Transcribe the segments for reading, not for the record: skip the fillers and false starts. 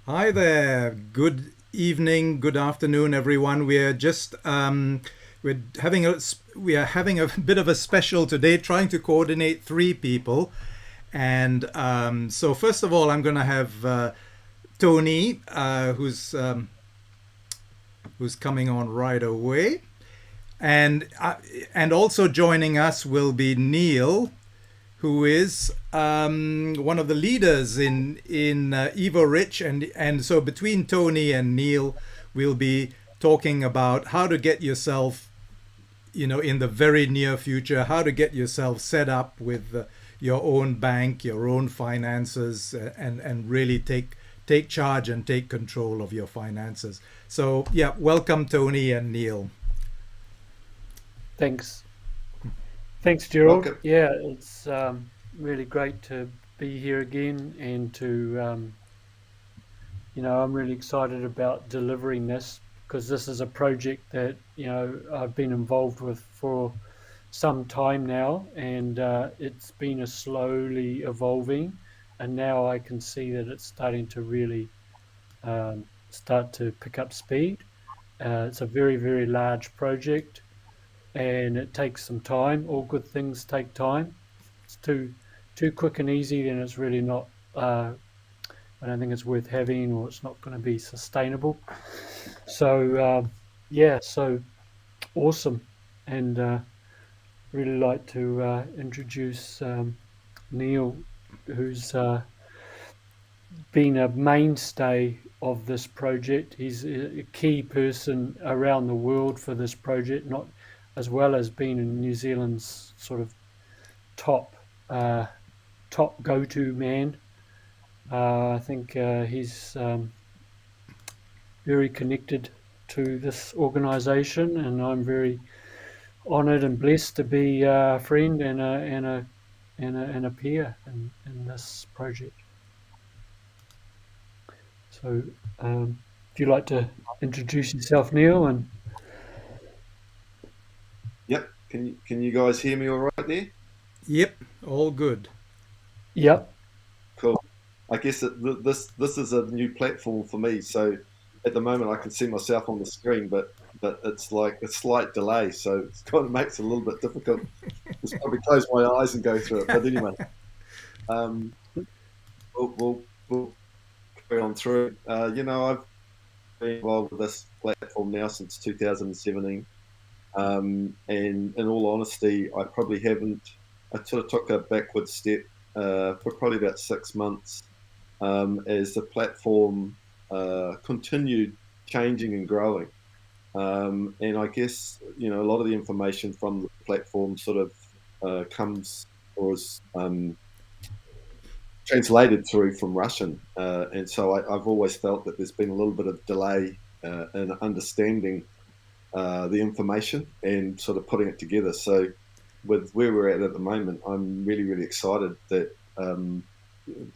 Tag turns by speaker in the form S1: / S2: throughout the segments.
S1: Hi there. Good evening, good afternoon, everyone. We are having a bit of a special today, trying to coordinate three people. And so, first of all, I'm going to have Tony, who's coming on right away, and also joining us will be Neil, who is one of the leaders in Evo Rich, and so between Tony and Neil, we'll be talking about how to get yourself, in the very near future, how to get yourself set up with your own bank, your own finances, and really take charge and take control of your finances. So yeah, welcome Tony and Neil.
S2: Thanks. Thanks, Gerald.
S3: Welcome.
S2: Yeah, it's really great to be here again and I'm really excited about delivering this because this is a project that, I've been involved with for some time now, and it's been a slowly evolving, and now I can see that it's starting to really start to pick up speed. It's a very, very large project, and it takes some time. All good things take time. If it's too quick and easy, then it's really not. I don't think it's worth having, or it's not going to be sustainable. So yeah, so awesome, and really like to introduce Neil, who's been a mainstay of this project. He's a key person around the world for this project, not as well as being in New Zealand's sort of top uh, top go-to man. I think he's very connected to this organisation, and I'm very honoured and blessed to be a friend and a peer in this project. So, if you'd like to introduce yourself, Neil, and
S3: Yep. Can you guys hear me all right there?
S1: Yep, all good.
S2: yep,
S3: Cool. I guess this is a new platform for me. So at the moment I can see myself on the screen, but it's like a slight delay, so it kind of makes it a little bit difficult. Just probably close my eyes and go through it. But anyway, um, we'll carry on through. I've been involved with this platform now since 2017. And in all honesty, I probably haven't. I sort of took a backward step for probably about 6 months as the platform continued changing and growing. And I guess a lot of the information from the platform sort of comes or is translated through from Russian, and so I've always felt that there's been a little bit of delay in understanding the information and sort of putting it together. So, with where we're at the moment, I'm really, really excited that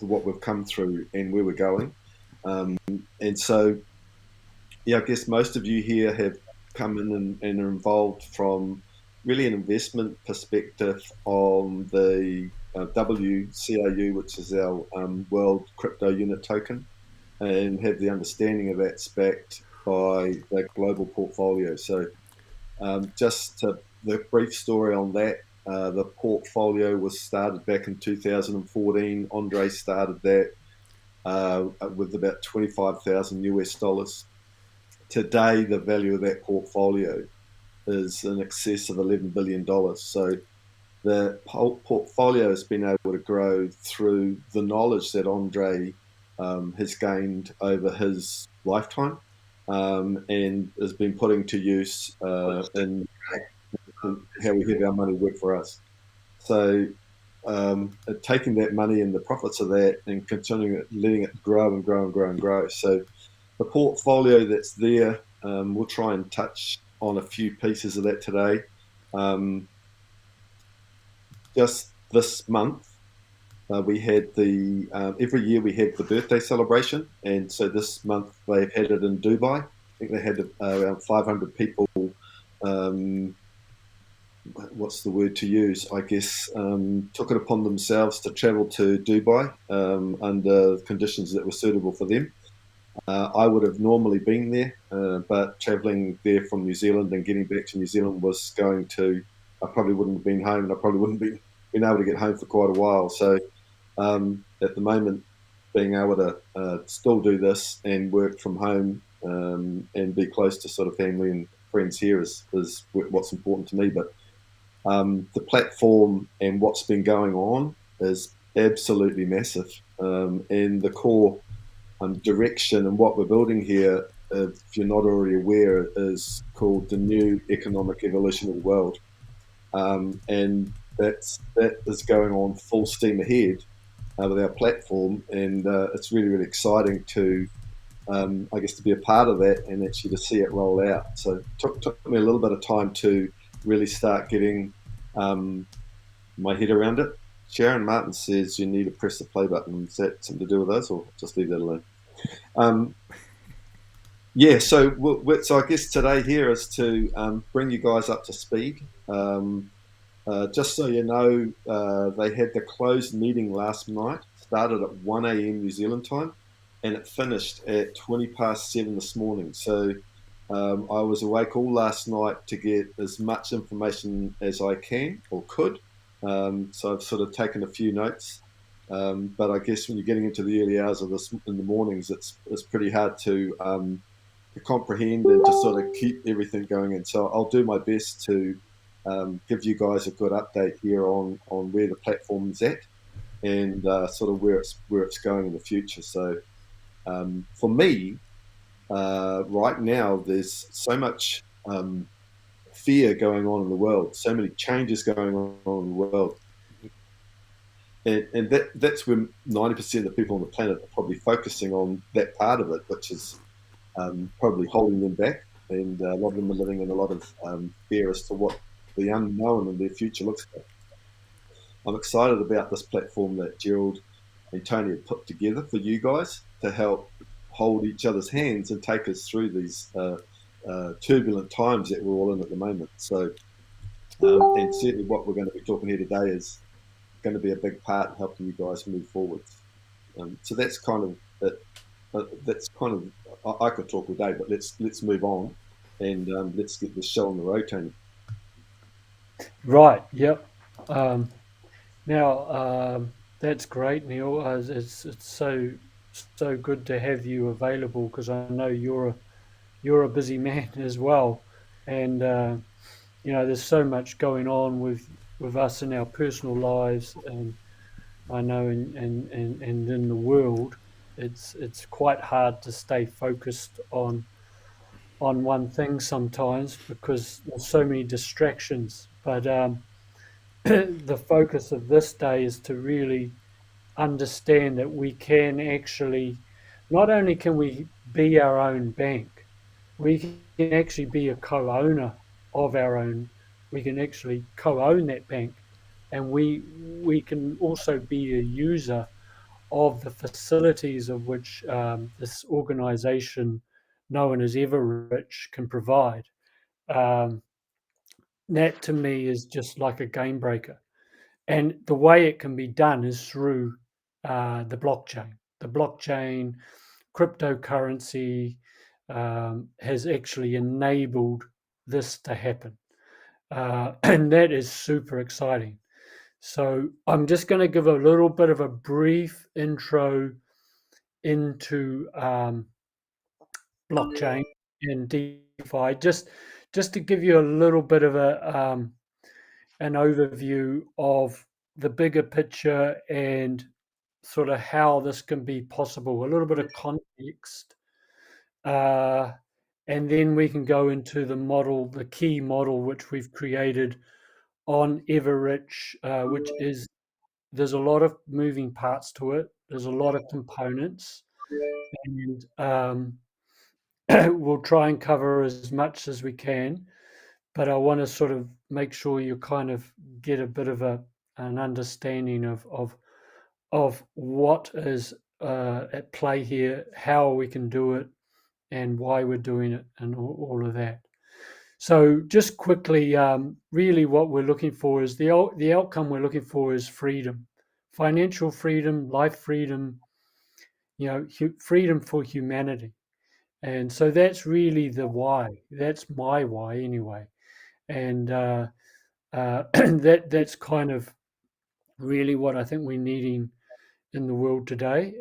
S3: what we've come through and where we're going. Um, and so, yeah, I guess most of you here have come in and are involved from really an investment perspective on the WCOU, which is our World Crypto Unit Token, and have the understanding of that's backed by the global portfolio. So just the brief story on that. The portfolio was started back in 2014. Andre started that with about 25,000 US dollars. Today, the value of that portfolio is in excess of $11 billion. So the portfolio has been able to grow through the knowledge that Andre has gained over his lifetime, and has been putting to use in how we have our money work for us. So taking that money and the profits of that and continuing it, letting it grow and grow and grow and grow. So the portfolio that's there, we'll try and touch on a few pieces of that today. Um, just this month, we had the every year we have the birthday celebration, and so this month they've had it in Dubai. I think they had around 500 people. Um, what's the word to use? I guess took it upon themselves to travel to Dubai under conditions that were suitable for them. I would have normally been there, but travelling there from New Zealand and getting back to New Zealand was going to, I probably wouldn't have been home, and I probably wouldn't have been able to get home for quite a while. So at the moment, being able to still do this and work from home and be close to sort of family and friends here is what's important to me. But the platform and what's been going on is absolutely massive. And the core direction and what we're building here, if you're not already aware, is called the new economic evolution of the world. And that is going on full steam ahead with our platform, and it's really, really exciting to, I guess, to be a part of that and actually to see it roll out. So it took me a little bit of time to really start getting my head around it. Sharon Martin says you need to press the play button. Is that something to do with us, or just leave that alone? Yeah, so so I guess today here is to bring you guys up to speed. Just so you know, they had the closed meeting last night, started at 1 a.m. New Zealand time, and it finished at 20 past 7 this morning. So I was awake all last night to get as much information as I can or could. So I've sort of taken a few notes. But I guess when you're getting into the early hours of this in the mornings, it's pretty hard to comprehend and to sort of keep everything going. And so I'll do my best to give you guys a good update here on where the platform's at and sort of where it's going in the future. So for me, right now, there's so much fear going on in the world, so many changes going on in the world. And that's where 90% of the people on the planet are probably focusing on that part of it, which is probably holding them back. And a lot of them are living in a lot of fear as to what the unknown in their future looks like. I'm excited about this platform that Gerald and Tony have put together for you guys to help hold each other's hands and take us through these turbulent times that we're all in at the moment. So, and certainly what we're going to be talking here today is going to be a big part in helping you guys move forward. So that's kind of it. That's kind of I could talk all day, but let's move on and let's get this show on the road, Tony.
S2: Right. Yep. Now that's great, Neil. It's so good to have you available because I know you're a busy man as well, and there's so much going on with us in our personal lives, and I know and in the world, it's quite hard to stay focused on one thing sometimes because there's so many distractions. But the focus of this day is to really understand that we can actually, not only can we be our own bank, we can actually be a co-owner of our own. We can actually co-own that bank, and we can also be a user of the facilities of which this organization known as Everrich can provide. Um, that to me is just like a game breaker. And the way it can be done is through the blockchain. The blockchain cryptocurrency has actually enabled this to happen. And that is super exciting. So I'm just going to give a little bit of a brief intro into blockchain and DeFi, just to give you a little bit of an overview of the bigger picture and sort of how this can be possible, a little bit of context, and then we can go into the model, the key model which we've created on Everrich, which is there's a lot of moving parts to it. There's a lot of components, and we'll try and cover as much as we can. But I want to sort of make sure you kind of get a bit of an understanding of what is at play here, how we can do it, and why we're doing it, and all of that. So, just quickly, really, what we're looking for is the outcome we're looking for is freedom, financial freedom, life freedom, freedom for humanity. And so that's really the why. That's my why anyway. And that's kind of really what I think we're needing in the world today.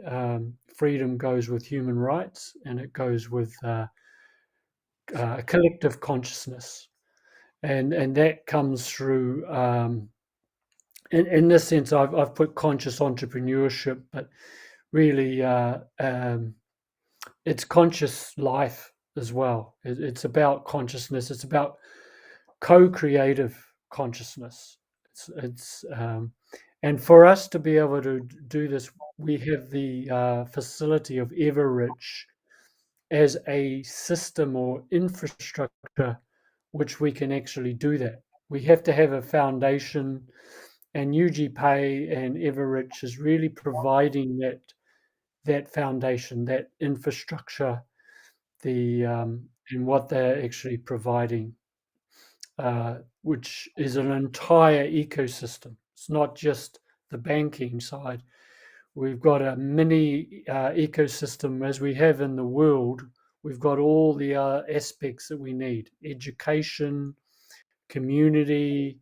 S2: Freedom goes with human rights, and it goes with collective consciousness, and that comes through. In this sense, I've put conscious entrepreneurship, but really, it's conscious life as well. It's about consciousness. It's about co-creative consciousness. It's and for us to be able to do this, we have the facility of Everrich as a system or infrastructure which we can actually do that. We have to have a foundation, and UGPay and Everrich is really providing that foundation, that infrastructure, and what they're actually providing, which is an entire ecosystem. It's not just the banking side. We've got a mini ecosystem as we have in the world. We've got all the aspects that we need: education, community,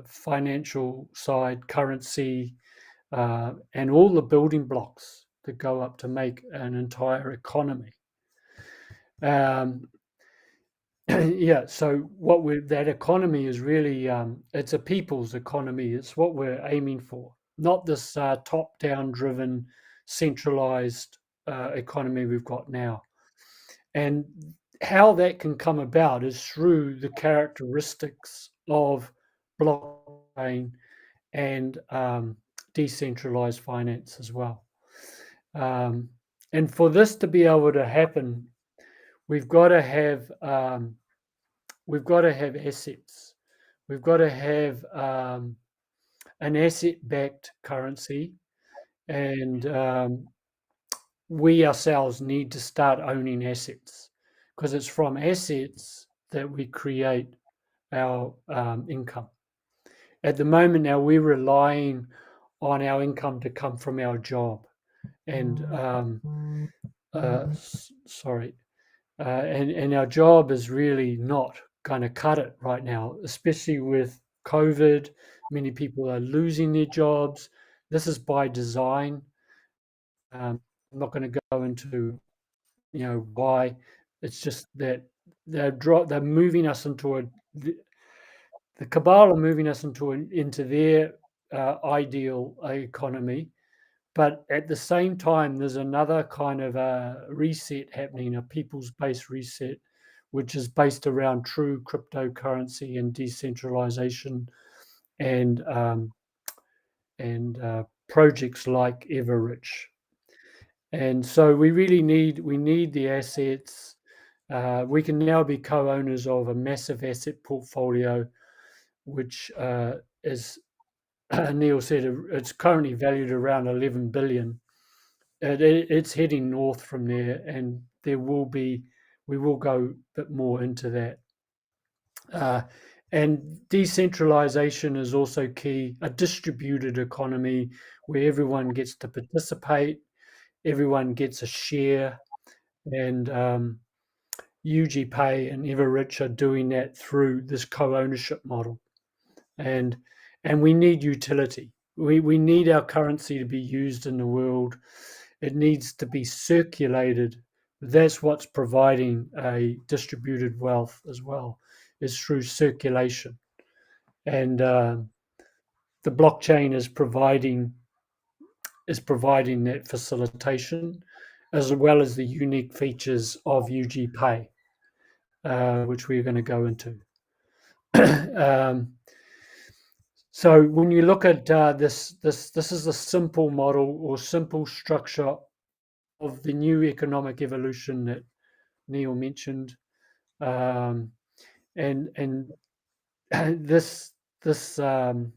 S2: financial side, currency, and all the building blocks that go up to make an entire economy. Yeah, so that economy is really, it's a people's economy. It's what we're aiming for, not this top-down driven, centralized economy we've got now. And how that can come about is through the characteristics of blockchain and decentralized finance as well. And for this to be able to happen, we've got to have assets. We've got to have an asset-backed currency, and we ourselves need to start owning assets, because it's from assets that we create our income. At the moment now, we're relying on our income to come from our job, and and our job is really not going to cut it right now, especially with COVID. Many people are losing their jobs. This is by design. I'm not going to go into why. It's just that they're moving us into the cabal are moving us into their ideal economy. But at the same time, there's another kind of a reset happening, a people's-based reset, which is based around true cryptocurrency and decentralization, and projects like Everrich. And so we need the assets. We can now be co-owners of a massive asset portfolio, which is, Neil said, it's currently valued around 11 billion. It's heading north from there, and we will go a bit more into that. And decentralization is also key, a distributed economy where everyone gets to participate, everyone gets a share, and UGPay and Everrich are doing that through this co-ownership model. And we need utility. We need our currency to be used in the world. It needs to be circulated. That's what's providing a distributed wealth as well, is through circulation. And the blockchain is providing that facilitation, as well as the unique features of UGPay, which we're going to go into. So when you look at this is a simple model or simple structure of the new economic evolution that Neil mentioned, and this the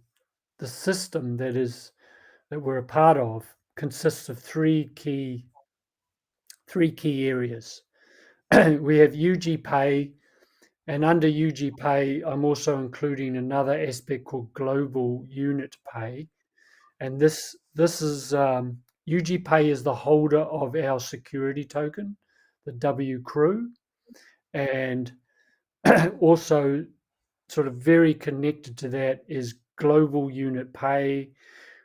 S2: system that we're a part of consists of three key areas. We have UGPay, and under UGPay, I'm also including another aspect called Global Unit Pay, and this is UGPay is the holder of our security token, the W Crew, and also sort of very connected to that is Global Unit Pay.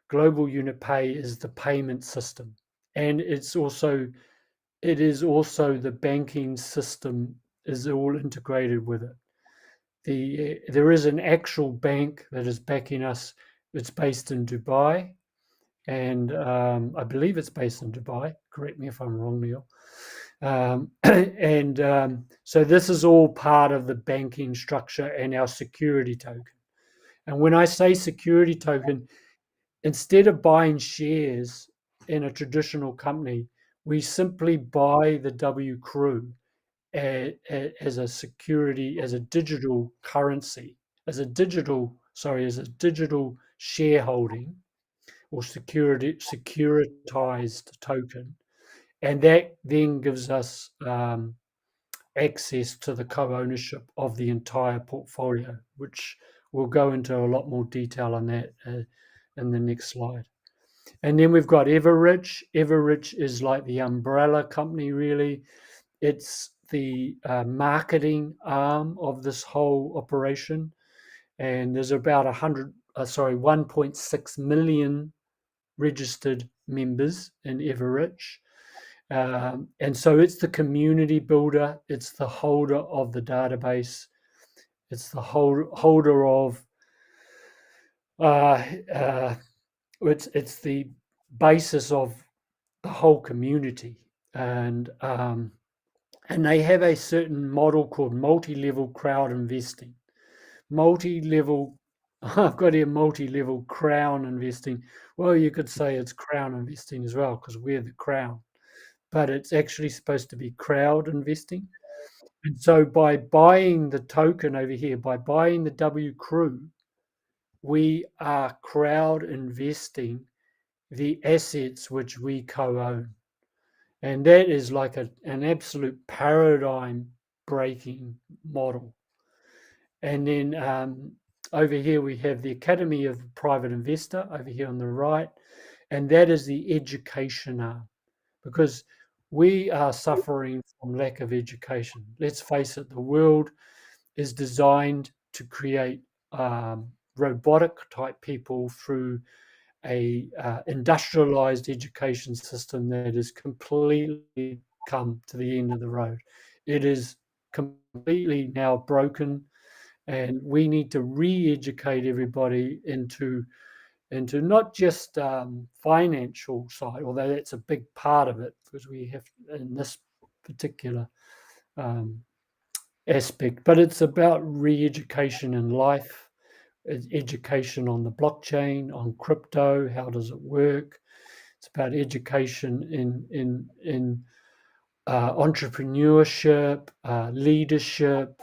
S2: Global Unit Pay is the payment system, and it is also the banking system is all integrated with it. There is an actual bank that is backing us. It's based in Dubai, and I believe it's based in Dubai. Correct me if I'm wrong, Neil. So this is all part of the banking structure and our security token. And when I say security token, instead of buying shares in a traditional company, we simply buy the W Crew as a security, as a digital currency, as a digital shareholding or securitized token, and that then gives us access to the co-ownership of the entire portfolio, which we'll go into a lot more detail on that in the next slide. And then we've got Everrich. Everrich is like the umbrella company, really. It's the marketing arm of this whole operation, and there's about 1.6 million registered members in Everrich. And so it's the community builder, it's the holder of the database, it's the holder of it's the basis of the whole community, and they have a certain model called multi-level crowd investing. Multi-level, I've got here multi-level crown investing. Well, you could say it's crown investing as well because we're the crown, but it's actually supposed to be crowd investing. And so by buying the token over here, by buying the W Crew, we are crowd investing the assets which we co-own. And that is like an absolute paradigm breaking model. And then over here we have the Academy of Private Investor over here on the right, and that is the education arm, because we are suffering from lack of education. Let's face it, the world is designed to create robotic type people through a industrialized education system that has completely come to the end of the road. It is completely now broken, and we need to re-educate everybody into not just financial side, although that's a big part of it, because we have in this particular aspect, but it's about re-education in life, education on the blockchain, on crypto, how does it work. It's about education in entrepreneurship, leadership,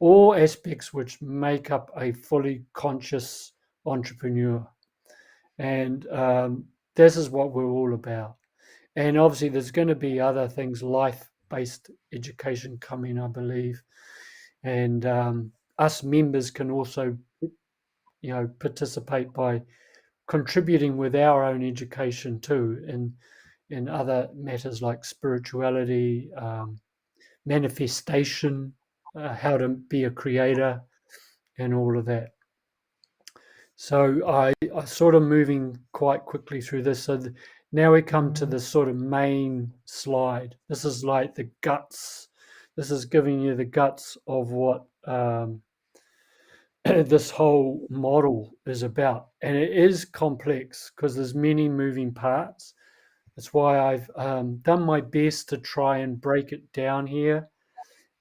S2: all aspects which make up a fully conscious entrepreneur. And this is what we're all about. And obviously there's going to be other things, life-based education coming, I believe. And us members can also, participate by contributing with our own education too, in other matters like spirituality, manifestation, how to be a creator, and all of that. So I sort of moving quite quickly through this. So now we come to the sort of main slide. This is like the guts. This is giving you the guts of what this whole model is about. And it is complex because there's many moving parts. That's why I've done my best to try and break it down here.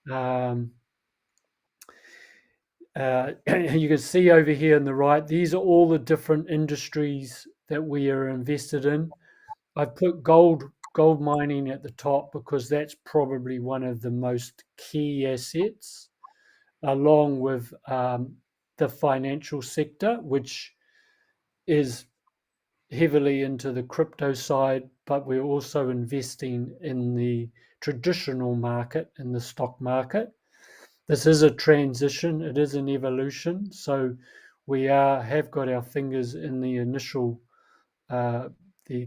S2: You can see over here on the right, these are all the different industries that we are invested in. I've put gold mining at the top because that's probably one of the most key assets, along with the financial sector, which is heavily into the crypto side, but we're also investing in the traditional market, in the stock market. This is a transition, it is an evolution. So we have got our fingers in the initial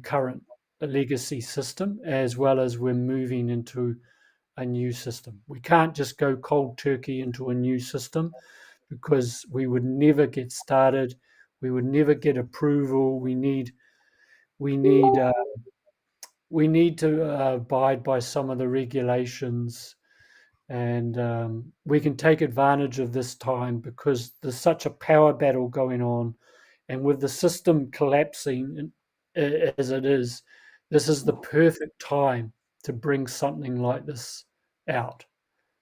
S2: current legacy system, as well as we're moving into a new system. We can't just go cold turkey into a new system, because we would never get started. We would never get approval. We need to abide by some of the regulations, and we can take advantage of this time because there's such a power battle going on, and with the system collapsing as it is, this is the perfect time to bring something like this out,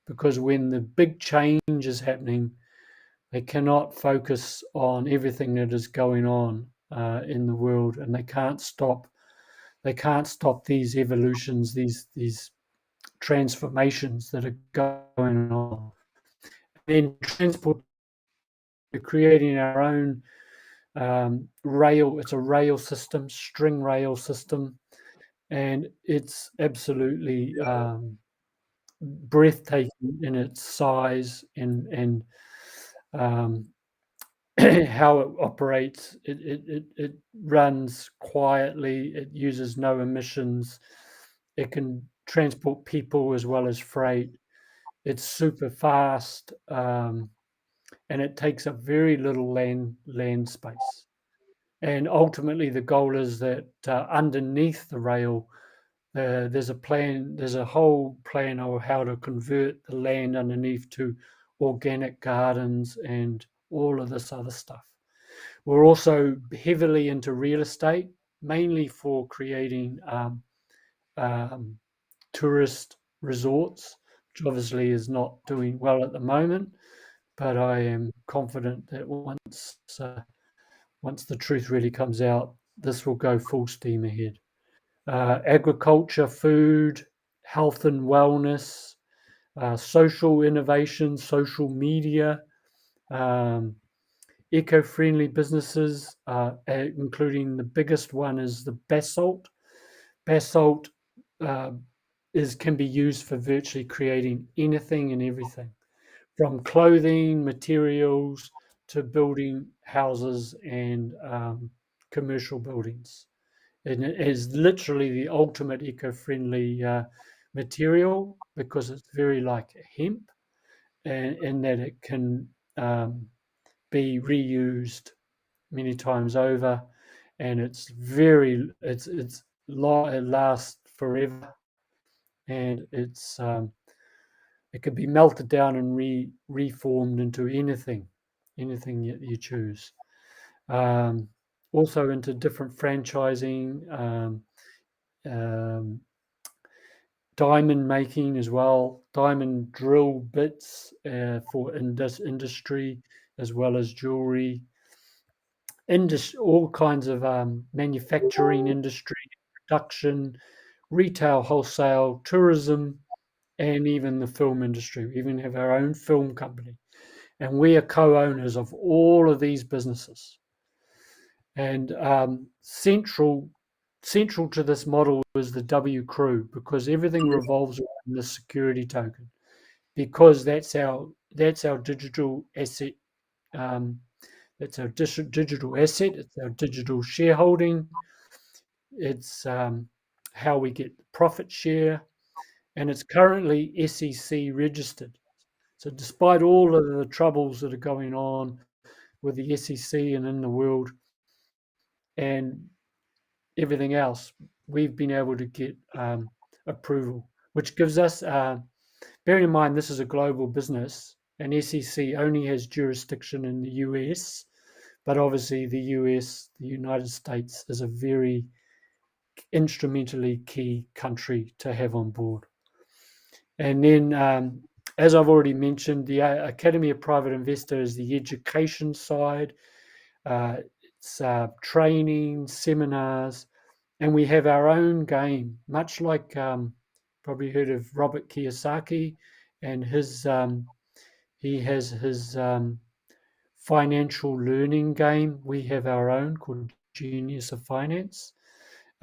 S2: because when the big change is happening, they cannot focus on everything that is going on in the world, and they can't stop these evolutions, these transformations that are going on. And then transport, we're creating our own rail. It's a rail system, string rail system, and it's absolutely breathtaking in its size and how it operates. It runs quietly. It uses no emissions. It can transport people as well as freight. It's super fast, and it takes up very little land space. And ultimately, the goal is that underneath the rail, there's a whole plan of how to convert the land underneath to organic gardens and all of this other stuff. We're also heavily into real estate, mainly for creating um, tourist resorts, which obviously is not doing well at the moment. But I am confident that once the truth really comes out, this will go full steam ahead. Agriculture, food, health and wellness, social innovation, social media, um, eco-friendly businesses, including the biggest one is the basalt. Basalt uh, can be used for virtually creating anything and everything, from clothing, materials, to building houses and commercial buildings. And it is literally the ultimate eco-friendly material, because it's very like hemp, and in that it can be reused many times over, and it lasts forever, and it can be melted down and reformed into anything you choose. Also into different franchising, um, diamond making as well, diamond drill bits for industry, as well as jewelry, all kinds of manufacturing industry, production, retail, wholesale, tourism, and even the film industry. We even have our own film company, and we are co-owners of all of these businesses. And central to this model is the W Crew, because everything revolves around the security token, because that's our digital asset. That's our digital asset. It's our digital shareholding. It's how we get profit share, and it's currently SEC registered. So, despite all of the troubles that are going on with the SEC and in the world and everything else, we've been able to get approval, which gives us, bearing in mind this is a global business, and SEC only has jurisdiction in the US, but obviously the United States, is a very instrumentally key country to have on board. And then, as I've already mentioned, the Academy of Private Investor is the education side. It's training, seminars, and we have our own game, much like probably heard of Robert Kiyosaki and he has his financial learning game. We have our own called Genius of Finance.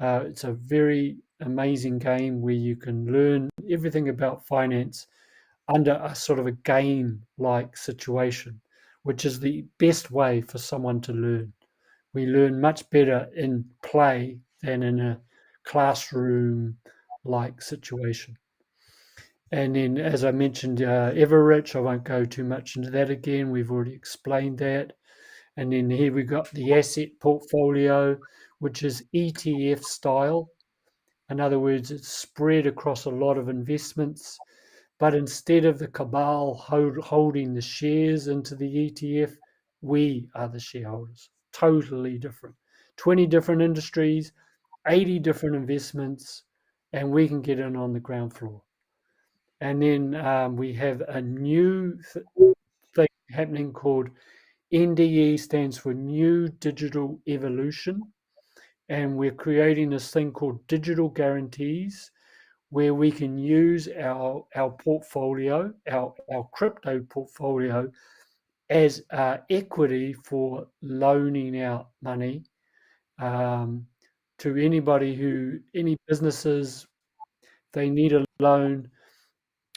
S2: It's a very amazing game where you can learn everything about finance under a sort of a game-like situation, which is the best way for someone to learn. We learn much better in play than in a classroom-like situation. And then, as I mentioned, Everrich, I won't go too much into that again. We've already explained that. And then here we've got the asset portfolio, which is ETF style. In other words, it's spread across a lot of investments. But instead of the cabal holding the shares into the ETF, we are the shareholders. Totally different. 20 different industries, 80 different investments, and we can get in on the ground floor. And then we have a new thing happening called NDE, stands for New Digital Evolution. And we're creating this thing called digital guarantees, where we can use our portfolio, our crypto portfolio, as equity for loaning out money to any businesses, they need a loan.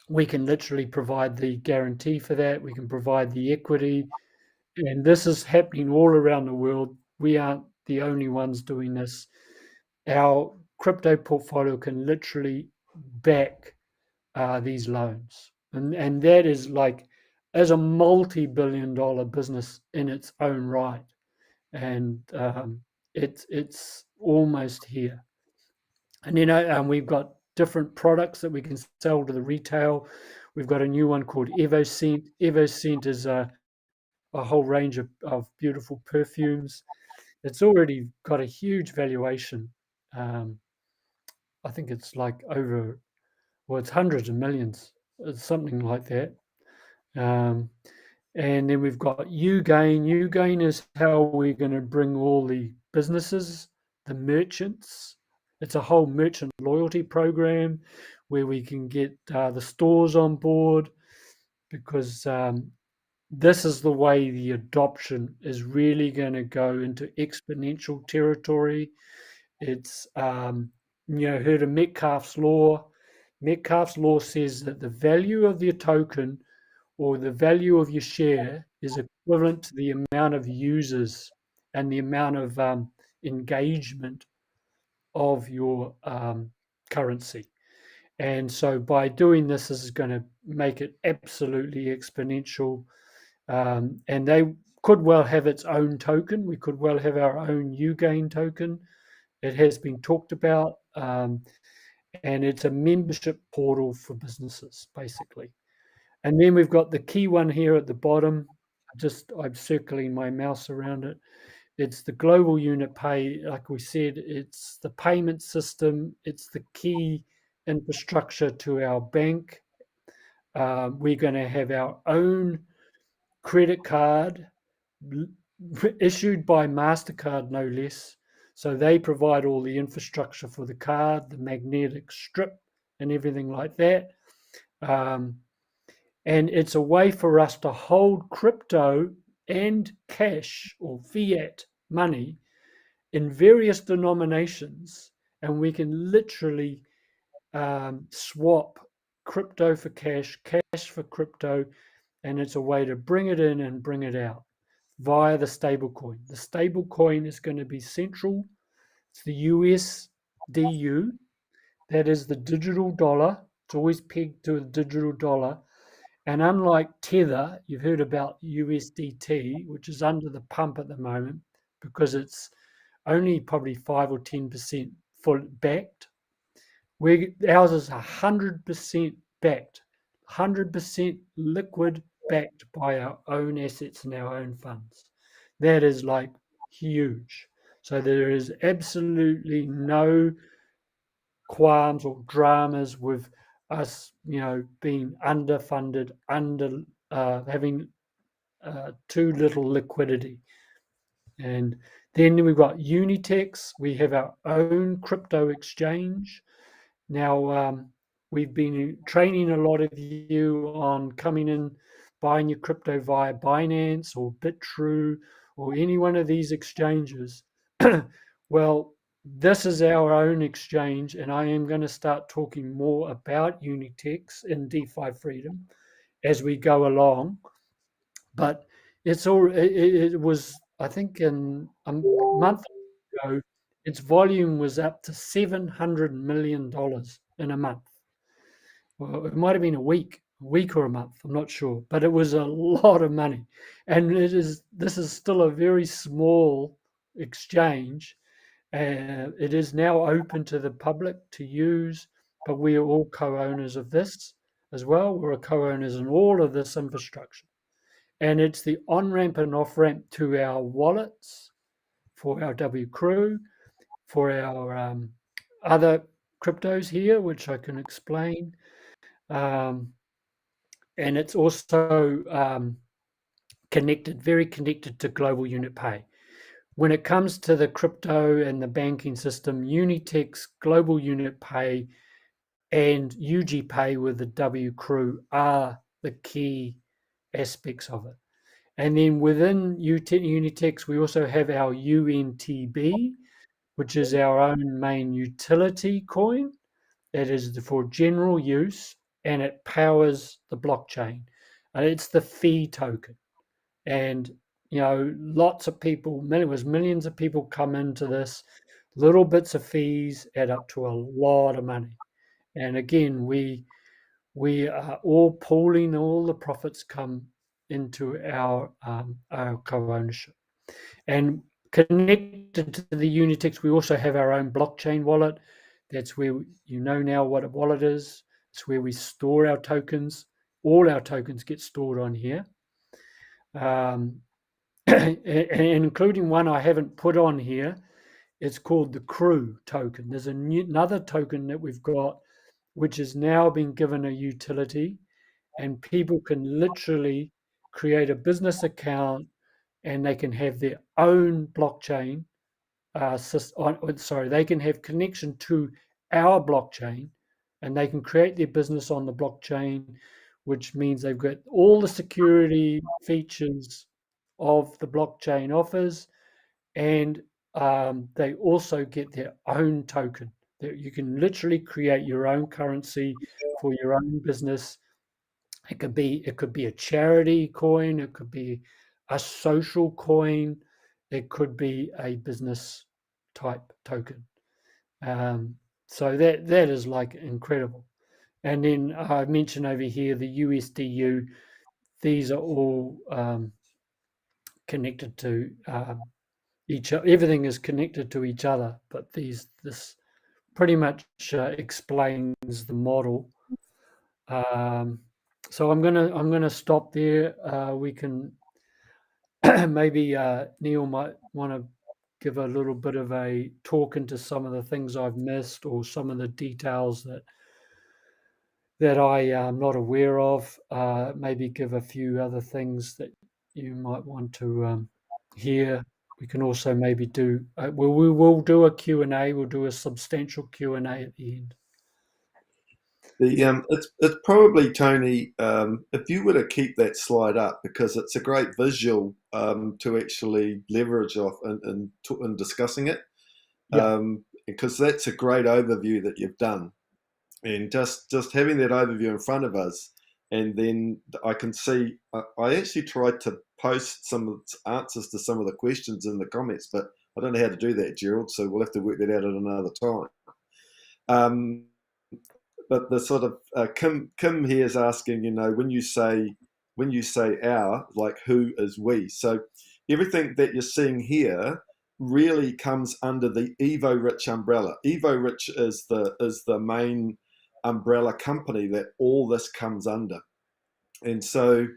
S2: We can literally provide the guarantee for that. We can provide the equity. And this is happening all around the world. We aren't the only ones doing this. Our crypto portfolio can literally back these loans. And that is like, as a multi-billion-dollar business in its own right. And it's almost here. And we've got different products that we can sell to the retail. We've got a new one called EvoScent. EvoScent is a whole range of beautiful perfumes. It's already got a huge valuation. I think it's like it's hundreds of millions. It's something like that. And then we've got Ugain. Ugain is how we're going to bring all the businesses, the merchants. It's a whole merchant loyalty program where we can get the stores on board, because this is the way the adoption is really going to go into exponential territory. It's, heard of Metcalfe's law. Metcalfe's law says that the value of your token or the value of your share is equivalent to the amount of users and the amount of engagement of your currency. And so by doing this is going to make it absolutely exponential. And they could well have its own token. We could well have our own Ugain token. It has been talked about. And it's a membership portal for businesses, basically. And then we've got the key one here at the bottom. I'm circling my mouse around it. It's the global unit pay. Like we said, it's the payment system. It's the key infrastructure to our bank. We're going to have our own credit card issued by MasterCard, no less. So they provide all the infrastructure for the card, the magnetic strip, and everything like that. And it's a way for us to hold crypto and cash or fiat money in various denominations, and we can literally swap crypto for cash, cash for crypto, and it's a way to bring it in and bring it out via the stable coin. The stable coin is going to be central. It's the USDU. That is the digital dollar. It's always pegged to a digital dollar. And unlike Tether, you've heard about USDT, which is under the pump at the moment because it's only probably 5 or 10% full backed. Ours is 100% backed, 100% liquid, backed by our own assets and our own funds. That is like huge. So there is absolutely no qualms or dramas with us, being underfunded, having too little liquidity. And then we've got Unitex. We have our own crypto exchange. Now, we've been training a lot of you on coming in, buying your crypto via Binance or Bitrue or any one of these exchanges. Well, this is our own exchange, and I am going to start talking more about Unitex in DeFi Freedom as we go along. But it was, I think, in a month ago, its volume was up to $700 million in a month. Well, it might have been a week or a month, I'm not sure, but it was a lot of money. And this is still a very small exchange. It is now open to the public to use, but we are all co-owners of this as well. We're co-owners in all of this infrastructure. And it's the on-ramp and off-ramp to our wallets for our W Crew, for our other cryptos here, which I can explain. Um, and it's also very connected to global unit pay. When it comes to the crypto and the banking system, Unitex, global unit pay, and UG pay with the W Crew are the key aspects of it. And then within Unitex, we also have our UNTB, which is our own main utility coin. It is for general use and it powers the blockchain. It's the fee token. And, lots of people, millions of people come into this. Little bits of fees add up to a lot of money. And again, we are all pooling, all the profits come into our co-ownership. And connected to the Unitex, we also have our own blockchain wallet. That's where now what a wallet is. It's where we store our tokens. All our tokens get stored on here. And including one I haven't put on here. It's called the Crew token. There's another token that we've got, which has now been given a utility, and people can literally create a business account and they can have their own blockchain. They can have connection to our blockchain and they can create their business on the blockchain, which means they've got all the security features of the blockchain offers, and they also get their own token. You can literally create your own currency for your own business. It could be a charity coin, it could be a social coin, it could be a business type token. So that is like incredible. And then I mentioned over here the USDU. These are all connected to everything is connected to each other, but this pretty much explains the model. So I'm gonna stop there. We can maybe Neil might want to give a little bit of a talk into some of the things I've missed or some of the details that I am not aware of. Maybe give a few other things that you might want to hear. We can also maybe do. We will do a Q&A. We'll do a substantial Q&A at the end.
S3: It's probably, Tony, if you were to keep that slide up, because it's a great visual to actually leverage off in discussing it, because that's a great overview that you've done, and just having that overview in front of us, and then I can see. I actually tried to post some answers to some of the questions in the comments, but I don't know how to do that, Gerald. So we'll have to work that out at another time. But the sort of Kim here is asking, when you say our, like who is we? So everything that you're seeing here really comes under the Evo Rich umbrella. Evo Rich is the main umbrella company that all this comes under, and so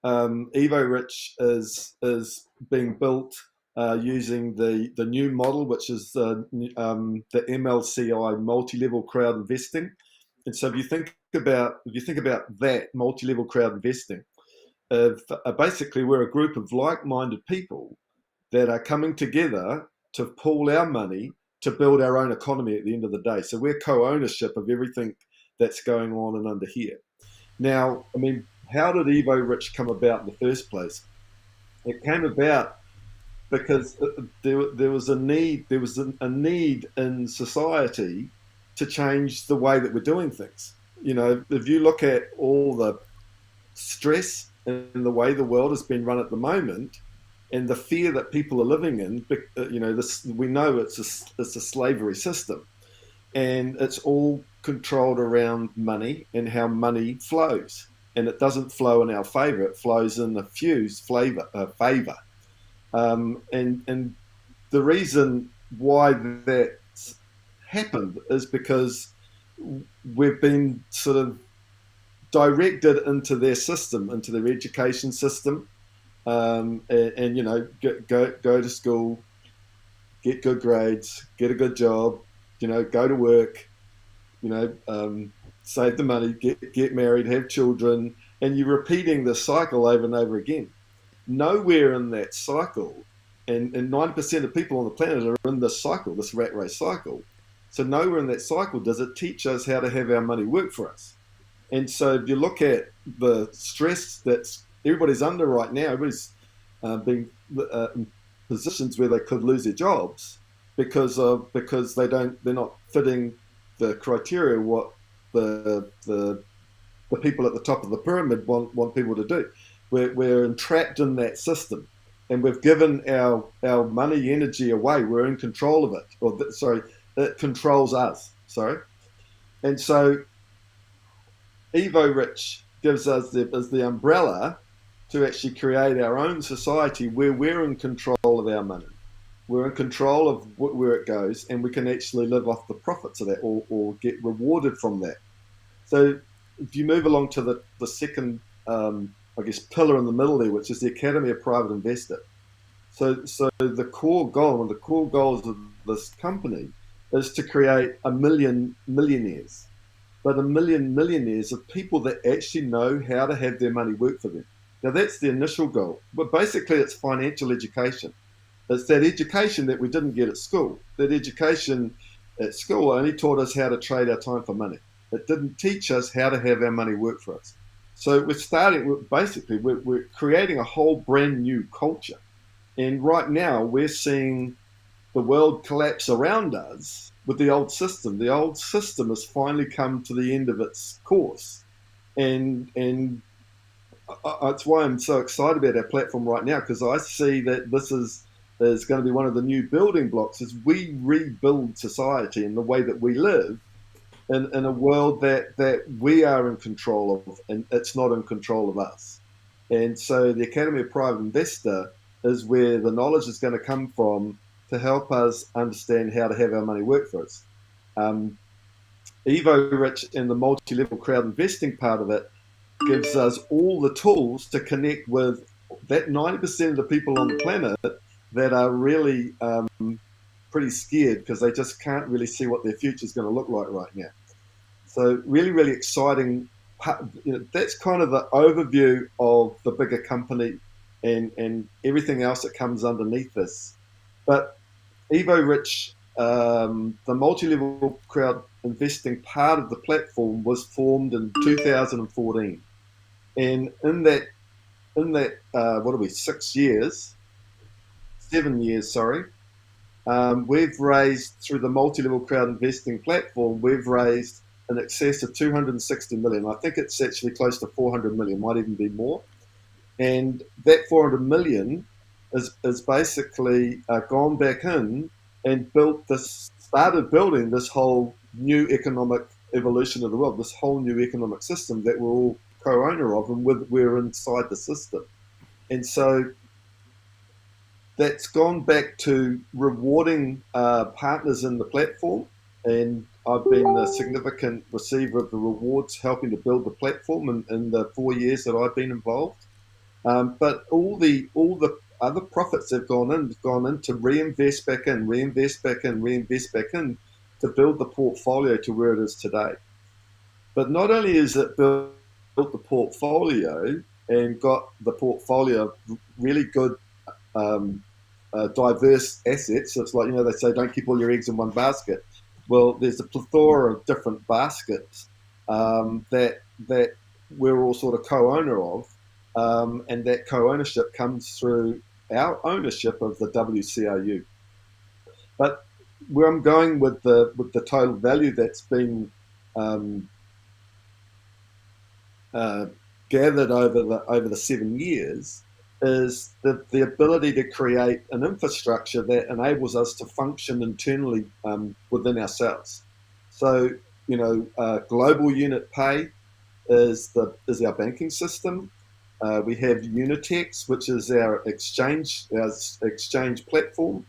S3: Evo Rich is being built using the new model, which is the MLCI, multi-level crowd investing. And so if you think about that multi-level crowd investing, basically we're a group of like-minded people that are coming together to pool our money to build our own economy at the end of the day. So we're co-ownership of everything that's going on and under here. Now, I mean, how did Evo Rich come about in the first place? It came about because there was a need. There was a need in society to change the way that we're doing things. If you look at all the stress and the way the world has been run at the moment, and the fear that people are living in. This, we know it's a slavery system, and it's all controlled around money and how money flows. And it doesn't flow in our favor; it flows in a few's favor. And the reason why that's happened is because we've been sort of directed into their system, into their education system, and go to school, get good grades, get a good job, go to work, save the money, get married, have children, and you're repeating the cycle over and over again. Nowhere in that cycle, and 90% of people on the planet are in this cycle, this rat race cycle. So nowhere in that cycle does it teach us how to have our money work for us. And so if you look at the stress that everybody's under right now, everybody's being in positions where they could lose their jobs because they're not fitting the criteria what the people at the top of the pyramid want people to do. We're entrapped in that system, and we've given our money energy away. We're in control of it, it controls us. And so Evo Rich gives us the umbrella to actually create our own society where we're in control of our money. We're in control of where it goes, and we can actually live off the profits of that, or get rewarded from that. So if you move along to the second, pillar in the middle there, which is the Academy of Private Investor. So the core goal, one of the core goals of this company, is to create 1 million millionaires. But 1 million millionaires of people that actually know how to have their money work for them. Now, that's the initial goal. But basically, it's financial education. It's that education that we didn't get at school. That education at school only taught us how to trade our time for money. It didn't teach us how to have our money work for us. So we're creating a whole brand new culture. And right now, we're seeing the world collapse around us with the old system. The old system has finally come to the end of its course, and that's why I'm so excited about our platform right now, because I see that this is going to be one of the new building blocks as we rebuild society and the way that we live in a world that we are in control of, and it's not in control of us. And so the Academy of Private Investor is where the knowledge is going to come from to help us understand how to have our money work for us. Evo Rich and the multi-level crowd investing part of it gives us all the tools to connect with that 90% of the people on the planet that are really pretty scared because they just can't really see what their future is going to look like right now. So really, really exciting. That's kind of the overview of the bigger company and everything else that comes underneath this. But Evo Rich, the multi-level crowd investing part of the platform, was formed in 2014, and in that 7 years, we've raised, through the multi-level crowd investing platform, we've raised in excess of 260 million. I think it's actually close to 400 million, might even be more. And that 400 million is basically gone back in and started building this whole new economic evolution of the world, this whole new economic system that we're all co-owner of, and we're inside the system. And so that's gone back to rewarding partners in the platform, and I've been a significant receiver of the rewards, helping to build the platform in the 4 years that I've been involved. But all the other profits have gone in to reinvest back in to build the portfolio to where it is today. But not only is it built the portfolio and got the portfolio of really good diverse assets. So it's like, they say, don't keep all your eggs in one basket. Well, there's a plethora of different baskets that we're all sort of co-owner of, and that co-ownership comes through our ownership of the WCRU. But where I'm going with the total value that's been gathered over the 7 years is the ability to create an infrastructure that enables us to function internally within ourselves. So, global unit pay is our banking system. We have Unitex, which is our exchange platform.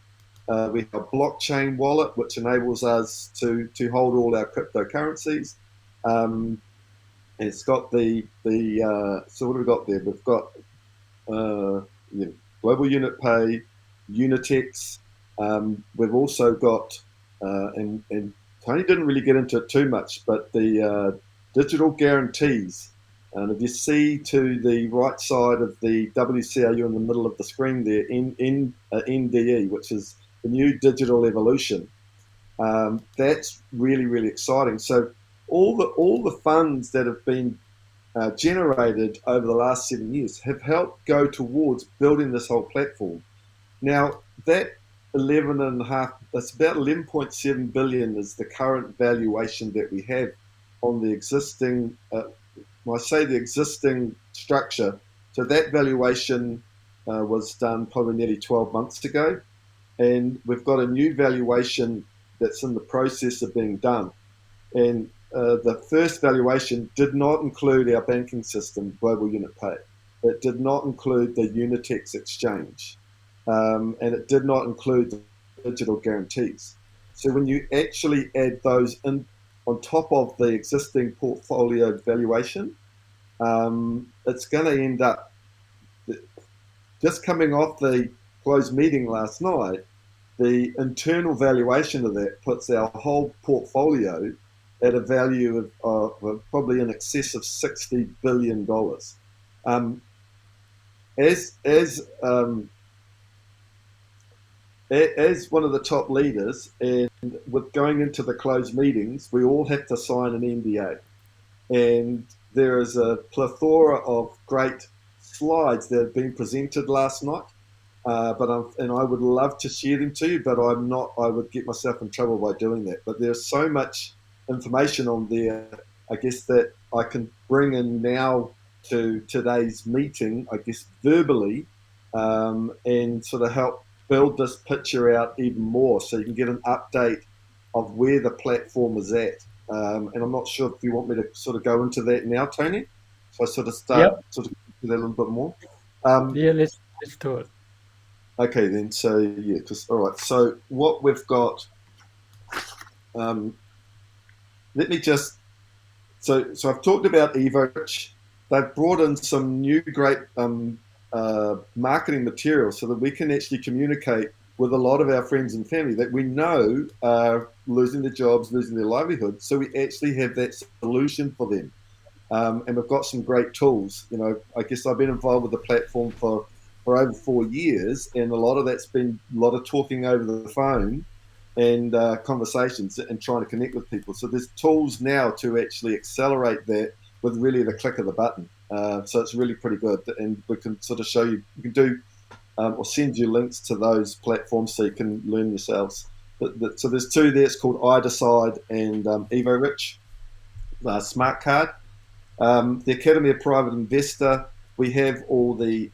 S3: We have a blockchain wallet, which enables us to hold all our cryptocurrencies. And it's got so what have we got there? We've got uh, global unit pay, Unitex. We've also got, and Tony didn't really get into it too much, but the digital guarantees. And if you see to the right side of the WCAU in the middle of the screen there, NDE, which is the new digital evolution, that's really, really exciting. So all the funds that have been generated over the last 7 years have helped go towards building this whole platform. Now, that 11 and a half, that's about 11.7 billion is the current valuation that we have on the existing, when I say the existing structure, so that valuation was done probably nearly 12 months ago. And we've got a new valuation that's in the process of being done. And the first valuation did not include our banking system, Global Unit Pay. It did not include the Unitex exchange. And it did not include the digital guarantees. So when you actually add those in on top of the existing portfolio valuation, it's going to end up, just coming off the closed meeting last night, the internal valuation of that puts our whole portfolio at a value of probably in excess of $60 billion. As one of the top leaders, and with going into the closed meetings, we all have to sign an NDA. And there is a plethora of great slides that have been presented last night. And I would love to share them to you, but I'm not. I would get myself in trouble by doing that. But there's so much information on there, I guess, that I can bring in now to today's meeting, I guess, verbally, and sort of help build this picture out even more, so you can get an update of where the platform is at. And I'm not sure if you want me to sort of go into that now, Tony. So I sort of start sort of do that a little bit more.
S2: Yeah, let's do it.
S3: Okay, then. So yeah, all right. So what we've got. Let me just. So I've talked about EvoRich. They've brought in some new great marketing material so that we can actually communicate with a lot of our friends and family that we know are losing their jobs, losing their livelihood. So we actually have that solution for them. And we've got some great tools. I guess I've been involved with the platform for over 4 years, and a lot of that's been a lot of talking over the phone and conversations and trying to connect with people. So there's tools now to actually accelerate that with really the click of the button. So it's really pretty good, and we can sort of show you. We can do or send you links to those platforms so you can learn yourselves. So there's two there. It's called iDecide and EvoRich, Smart Card. The Academy of Private Investor. We have all the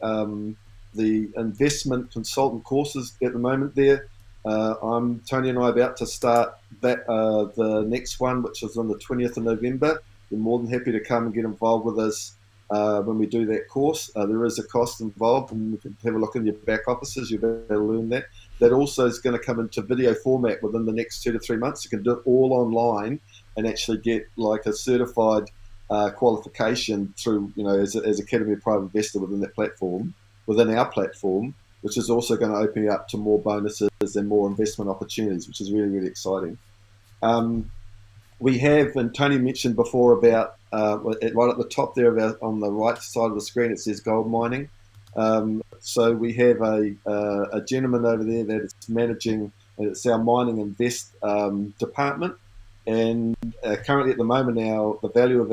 S3: investment consultant courses at the moment there. Tony and I are about to start the next one, which is on the 20th of November. You're more than happy to come and get involved with us when we do that course. There is a cost involved, and you can have a look in your back offices. You'll be able to learn that. That also is going to come into video format within the next 2 to 3 months. You can do it all online and actually get like a certified qualification through, as Academy of Private Investor within that platform, within our platform, which is also going to open you up to more bonuses and more investment opportunities, which is really, really exciting. We have, and Tony mentioned before about right at the top there on the right side of the screen, it says gold mining. So we have a gentleman over there that is managing, and it's our mining invest department. And currently, at the moment, the value of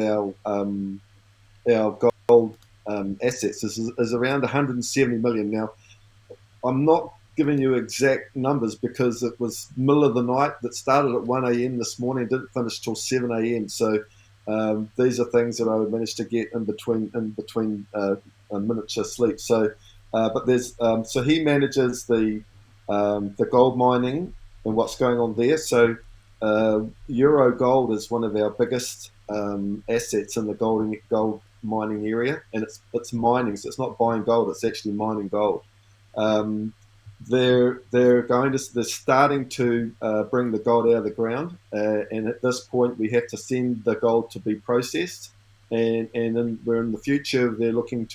S3: our gold assets is around 170 million. Now, I'm not giving you exact numbers because it was middle of the night that started at 1 a.m. this morning, didn't finish till 7 a.m. So these are things that I would manage to get in between a miniature sleep. So But there's so he manages the gold mining and what's going on there. So Euro Gold is one of our biggest assets in the gold mining area, and it's mining, so it's not buying gold; it's actually mining gold. Um, they're starting to bring the gold out of the ground, and at this point we have to send the gold to be processed, and then we're in the future they're looking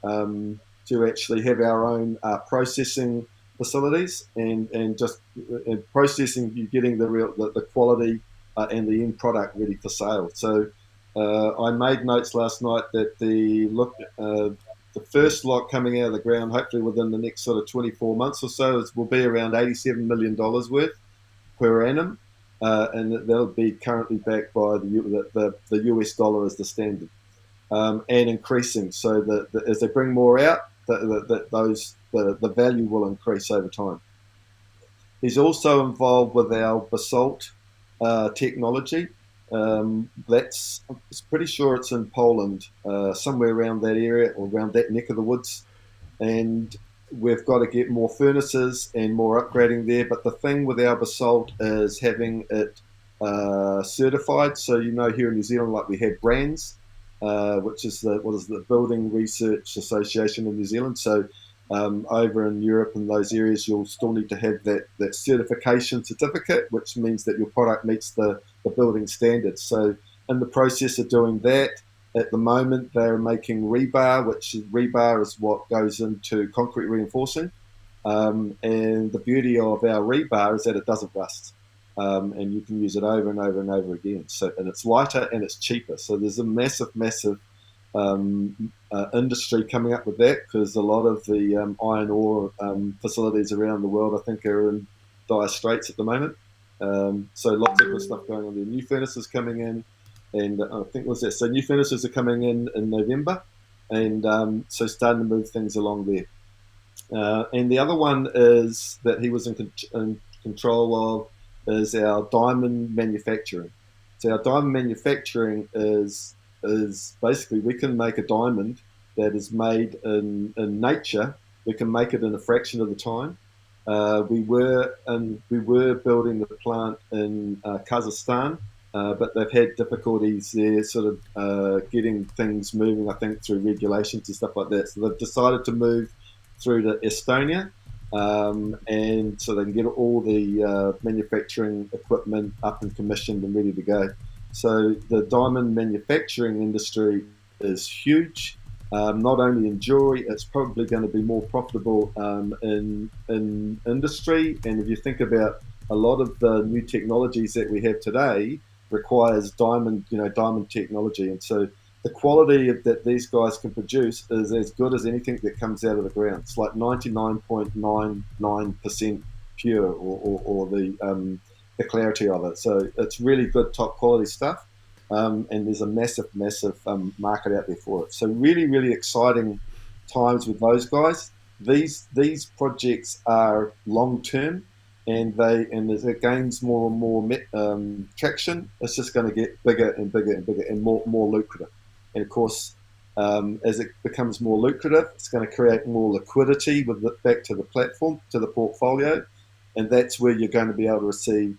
S3: um, to actually have our own processing facilities and just processing, you getting the quality and the end product ready for sale. So I made notes last night that the first lot coming out of the ground, hopefully within the next sort of 24 months or so, will be around $87 million worth per annum, and that'll be currently backed by the US dollar as the standard, and increasing. So that as they bring more out, the value will increase over time. He's also involved with our basalt technology. I'm pretty sure it's in Poland, somewhere around that area or around that neck of the woods, and we've got to get more furnaces and more upgrading there. But the thing with our basalt is having it certified. So here in New Zealand, like we have brands, which is the Building Research Association in New Zealand. So over in Europe and those areas, you'll still need to have that certification certificate, which means that your product meets the building standards. So in the process of doing that, at the moment, they're making rebar is what goes into concrete reinforcing. And the beauty of our rebar is that it doesn't rust. And you can use it over and over and over again. And it's lighter and it's cheaper. So there's a massive industry coming up with that, because a lot of the iron ore facilities around the world, I think, are in dire straits at the moment. So lots of good stuff going on there. New furnaces coming in, and I think was that. So new furnaces are coming in November, and so starting to move things along there. And the other one is that he was in control of is our diamond manufacturing. So our diamond manufacturing is basically, we can make a diamond that is made in nature. We can make it in a fraction of the time. We were building the plant in Kazakhstan, but they've had difficulties there, sort of getting things moving, I think, through regulations and stuff like that. So they've decided to move through to Estonia, and so they can get all the manufacturing equipment up and commissioned and ready to go. So the diamond manufacturing industry is huge. Not only in jewelry, it's probably going to be more profitable in industry. And if you think about a lot of the new technologies that we have today, requires diamond technology, and so the quality that these guys can produce is as good as anything that comes out of the ground. It's like 99.99% pure, or the clarity of it. So it's really good, top quality stuff. And there's a massive market out there for it. So really exciting times with those guys. These projects are long term, and as it gains more and more traction, it's just going to get bigger and bigger and bigger and more lucrative. And of course, as it becomes more lucrative, it's going to create more liquidity back to the platform, to the portfolio, and that's where you're going to be able to receive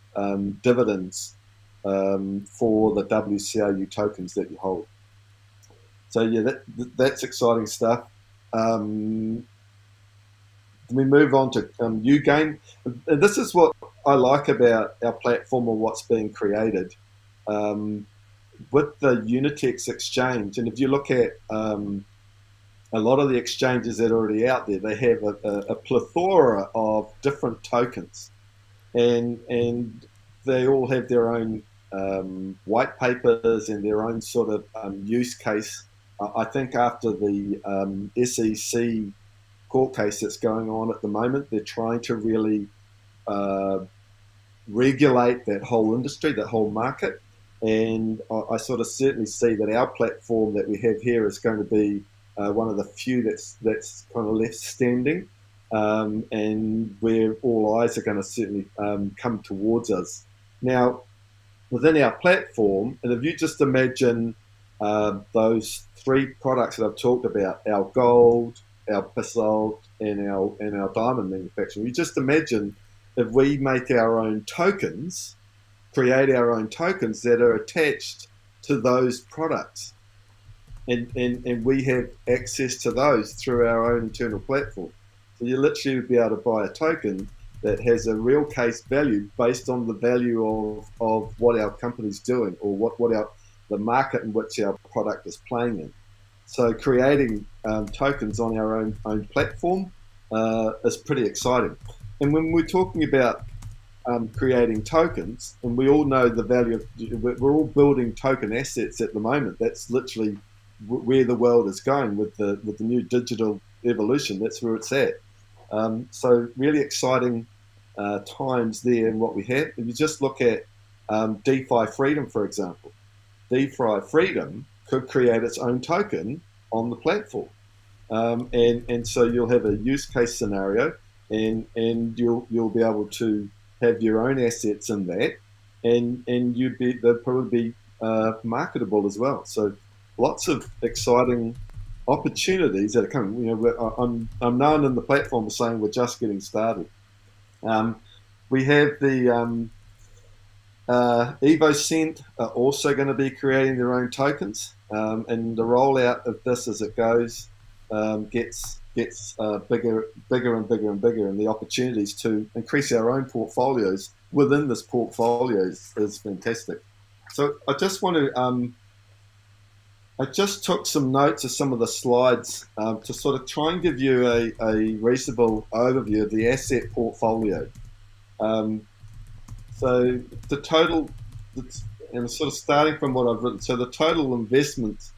S3: dividends for the WCRU tokens that you hold. So yeah, that's exciting stuff. We move on to Ugame. And this is what I like about our platform and what's being created with the Unitex exchange. And if you look at a lot of the exchanges that are already out there, they have a plethora of different tokens, and they all have their own white papers and their own sort of use case. I think after the SEC court case that's going on at the moment, they're trying to really regulate that whole industry, that whole market. And I sort of certainly see that our platform that we have here is going to be one of the few that's kind of left standing, and where all eyes are going to certainly come towards us. Now, within our platform, and if you just imagine those three products that I've talked about, our gold, our basalt and our diamond manufacturing. You just imagine if we make our own tokens, create our own tokens that are attached to those products, and we have access to those through our own internal platform. So you literally would be able to buy a token that has a real case value based on the value of what our company's doing, or the market in which our product is playing in. So creating tokens on our own platform is pretty exciting. And when we're talking about creating tokens, and we all know the value of, we're all building token assets at the moment. That's literally where the world is going with the new digital evolution. That's where it's at. So really exciting times there in what we have. If you just look at DeFi Freedom, for example, DeFi Freedom could create its own token on the platform. And so you'll have a use case scenario, and you'll be able to have your own assets in that, and they'll probably be marketable as well. So lots of exciting opportunities that are coming. You know, I'm known in the platform as saying we're just getting started. We have the EvoCent are also going to be creating their own tokens, and the rollout of this as it goes gets bigger and bigger and bigger, and the opportunities to increase our own portfolios within this portfolio is fantastic. So I just want to I just took some notes of some of the slides to sort of try and give you a reasonable overview of the asset portfolio. So the total, and sort of starting from what I've written, so the total investment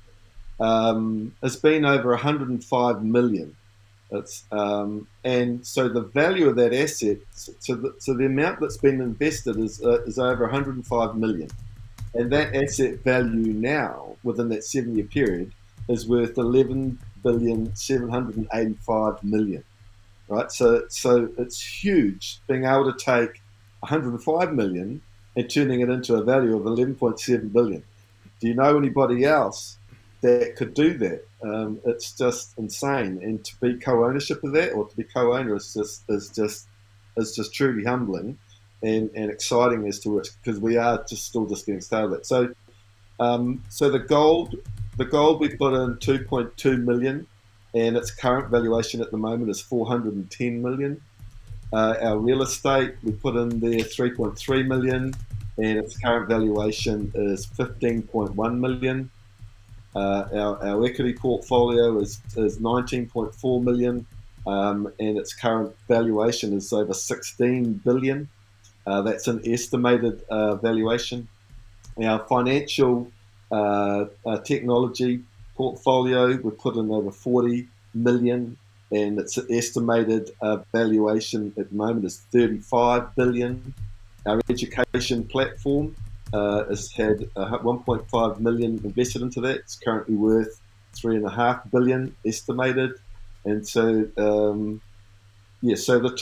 S3: has been over 105 million. And so the value of that asset, so the amount that's been invested is over 105 million. And that asset value now, within that 7-year period, is worth 11,785 million. Right? So it's huge, being able to take 105 million and turning it into a value of 11.7 billion. Do you know anybody else that could do that? It's just insane, and to be co-ownership of that, or to be co-owner, is just truly humbling and exciting as to it, because we are still getting started. So the gold we put in 2.2 million, and its current valuation at the moment is 410 million. Our real estate, we put in there 3.3 million, and its current valuation is 15.1 million. Our equity portfolio is 19.4 million, and its current valuation is over 16 billion. That's an estimated valuation. Our financial technology portfolio, we put in over 40 million, and its estimated valuation at the moment is 35 billion. Our education platform has had 1.5 million invested into that. It's currently worth 3.5 billion estimated. And so so the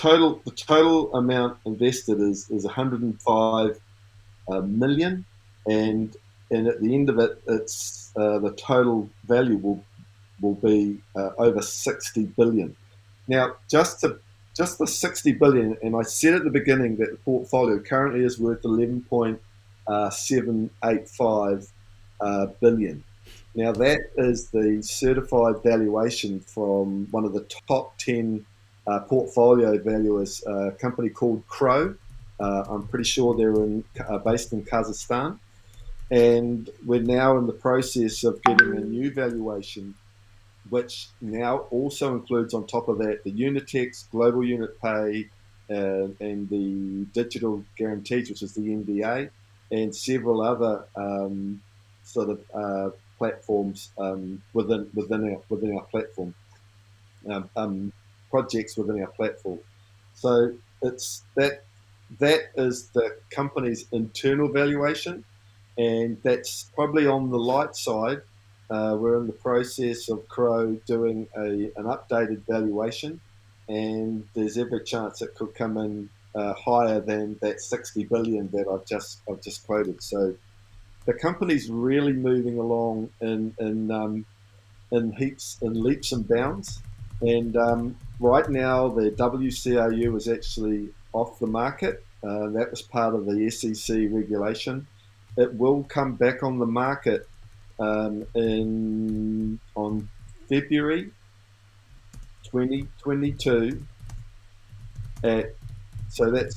S3: total amount invested is 105 million, and at the end of it, it's the total value will be over 60 billion. Now, just the 60 billion, and I said at the beginning that the portfolio currently is worth 11.785 billion. Now, that is the certified valuation from one of the top 10 portfolio valuers, a company called Crow. I'm pretty sure they're based in Kazakhstan, and we're now in the process of getting a new valuation, which now also includes on top of that the Unitex, Global Unit Pay, and the Digital Guarantees, which is the NBA, and several other platforms within our platform, projects within our platform. So it's that is the company's internal valuation, and that's probably on the light side. We're in the process of Crow doing an updated valuation, and there's every chance it could come in higher than that 60 billion that I've just quoted. So the company's really moving along in leaps and bounds, And right now, the WCRU is actually off the market. That was part of the SEC regulation. It will come back on the market on February 2022 at so that's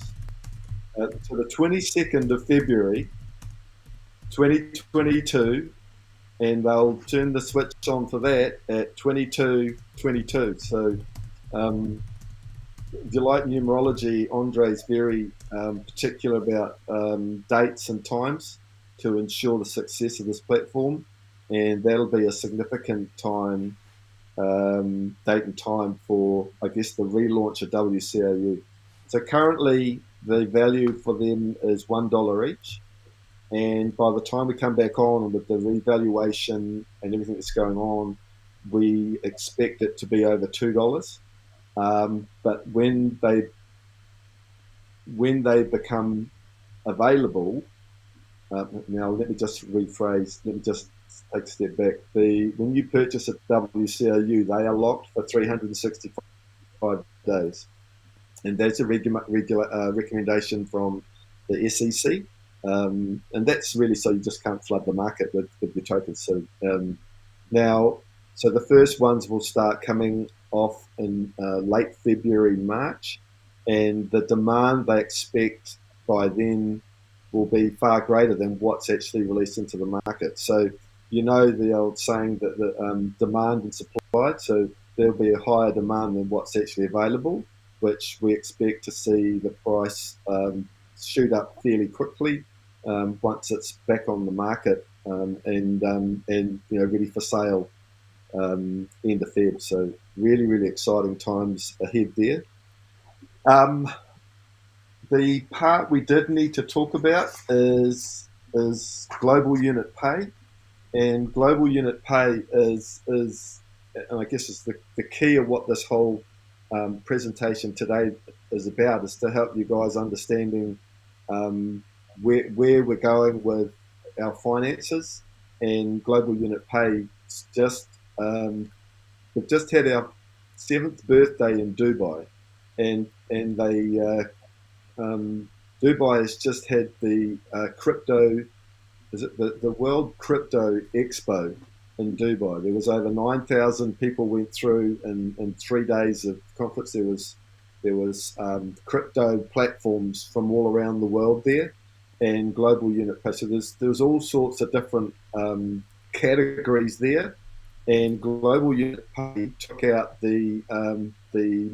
S3: so the 22nd of February 2022, and they'll turn the switch on for that at 22:22. So if you like numerology, Andre's very particular about dates and times to ensure the success of this platform, and that'll be a significant date and time for, I guess, the relaunch of WCOU. So currently, the value for them is $1 each, and by the time we come back on with the revaluation and everything that's going on, we expect it to be over $2. But when they become available, now let me just rephrase. Let me just take a step back. When you purchase a WCOU, they are locked for 365 days, and that's a recommendation from the SEC. And that's really so you just can't flood the market with your tokens. So now, so the first ones will start coming off in late February, March, and the demand they expect by then will be far greater than what's actually released into the market. So you know the old saying that the demand and supply, so there'll be a higher demand than what's actually available, which we expect to see the price shoot up fairly quickly once it's back on the market and ready for sale end of Feb. So really exciting times ahead there. The part we did need to talk about is global unit pay, and global unit pay is and I guess is the key of what this whole presentation today is about, is to help you guys understanding where we're going with our finances. And global unit pay we've just had our 7th birthday in Dubai, and they Dubai has just had the crypto, is it the World Crypto Expo in Dubai. There was over 9,000 people went through in 3 days of conference. There was crypto platforms from all around the world there, and global unit pay. So there was all sorts of different categories there, and global unit pay took out the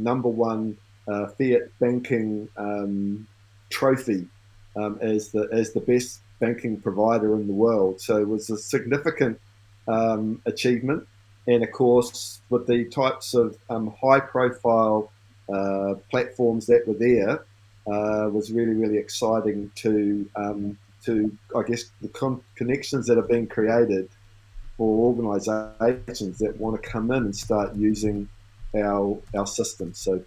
S3: number one fiat banking trophy as the best banking provider in the world. So it was a significant achievement, and of course with the types of high profile platforms that were there, was really exciting to I guess the connections that have been created for organisations that want to come in and start using our system. So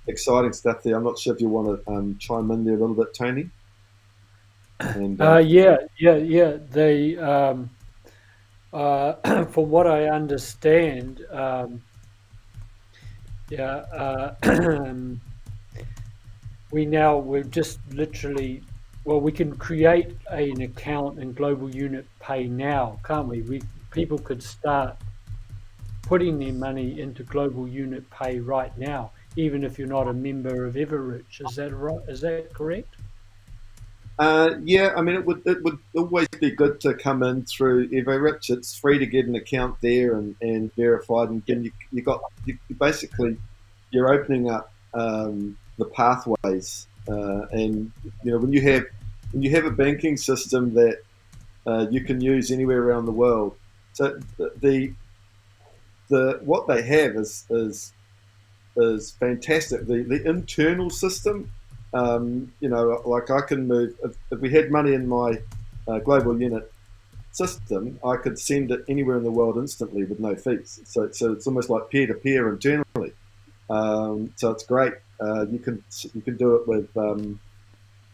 S3: exciting stuff there. I'm not sure if you want to chime in there a little bit, Tony. And
S2: yeah. They, from what I understand, we're just literally, well, we can create an account in Global Unit Pay now, can't we? People could start putting their money into Global Unit Pay right now, even if you're not a member of Everrich. Is that right? Is that correct?
S3: Yeah, I mean, it would always be good to come in through Everrich. It's free to get an account there and verified, and again, you basically you're opening up the pathways, and when you have a banking system that you can use anywhere around the world. So the what they have is fantastic. The internal system, like I can move if we had money in my global unit system, I could send it anywhere in the world instantly with no fees. So it's almost like peer to peer internally. So it's great. You can do it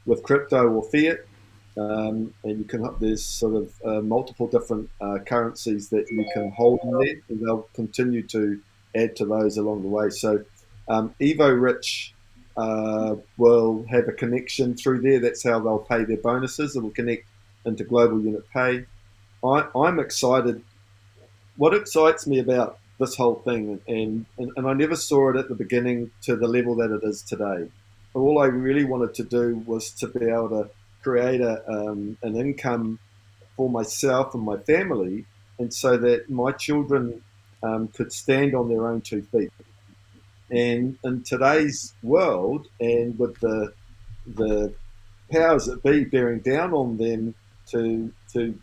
S3: with crypto or fiat, and there's sort of multiple different currencies that you can hold in there, and they'll continue to add to those along the way. So Evo Rich will have a connection through there. That's how they'll pay their bonuses. It will connect into Global Unit Pay. I'm excited. What excites me about this whole thing, and I never saw it at the beginning to the level that it is today. All I really wanted to do was to be able to create an income for myself and my family, and so that my children could stand on their own 2 feet. And in today's world, and with the powers that be bearing down on them to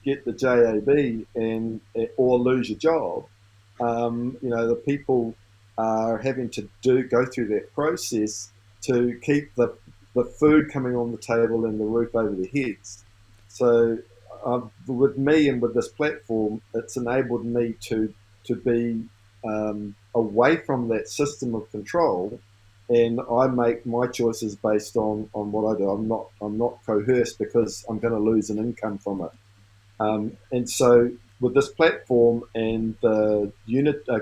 S3: get the JAB and or lose your job, the people are having to go through that process to keep the food coming on the table and the roof over their heads. So with me and with this platform, it's enabled me to be away from that system of control, and I make my choices based on what I do. I'm not coerced because I'm going to lose an income from it. And so with this platform and the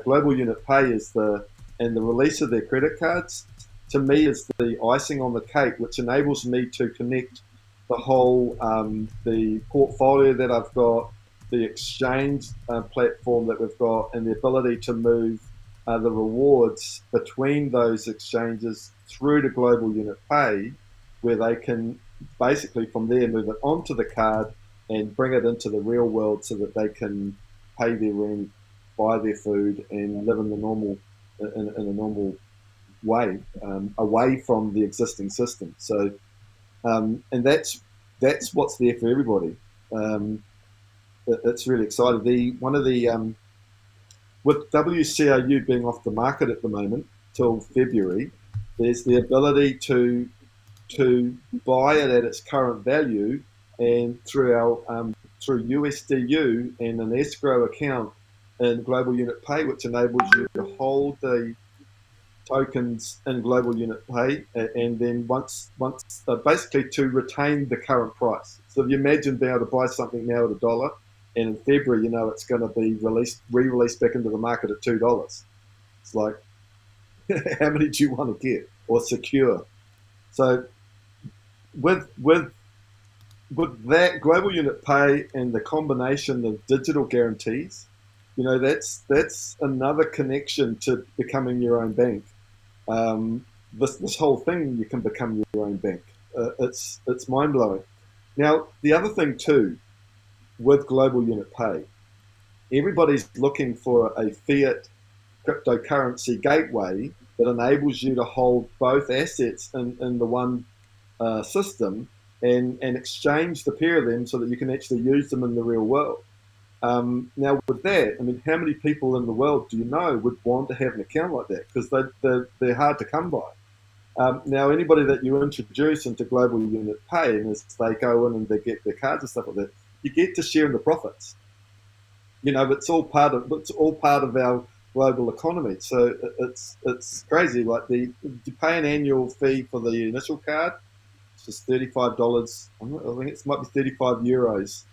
S3: global unit pay and the release of their credit cards, to me is the icing on the cake, which enables me to connect the whole the portfolio that I've got, the exchange platform that we've got, and the ability to move the rewards between those exchanges through to global unit pay, where they can basically from there move it onto the card and bring it into the real world so that they can pay their rent, buy their food, and live in the normal in a normal way, away from the existing system. So, and that's what's there for everybody. It's really exciting. One of the with WCRU being off the market at the moment till February, there's the ability to buy it at its current value, and through our through USDU and an escrow account in Global Unit Pay, which enables you to hold the tokens in Global Unit Pay, and then once basically to retain the current price. So if you imagine being able to buy something now at $1, and in February, it's going to be re-released back into the market at $2. It's like, how many do you want to get or secure? So with that global unit pay and the combination of digital guarantees, that's another connection to becoming your own bank. This whole thing, you can become your own bank. It's mind blowing. Now the other thing too, with global unit pay, everybody's looking for a fiat cryptocurrency gateway that enables you to hold both assets in the one system and exchange the pair of them so that you can actually use them in the real world. Now with that, how many people in the world do you know would want to have an account like that? Because they're hard to come by. Now anybody that you introduce into global unit pay, and as they go in and they get their cards and stuff like that, you get to share in the profits. It's all part of our global economy. So it's crazy. Like you pay an annual fee for the initial card, which is $35. I think it might be 35 euros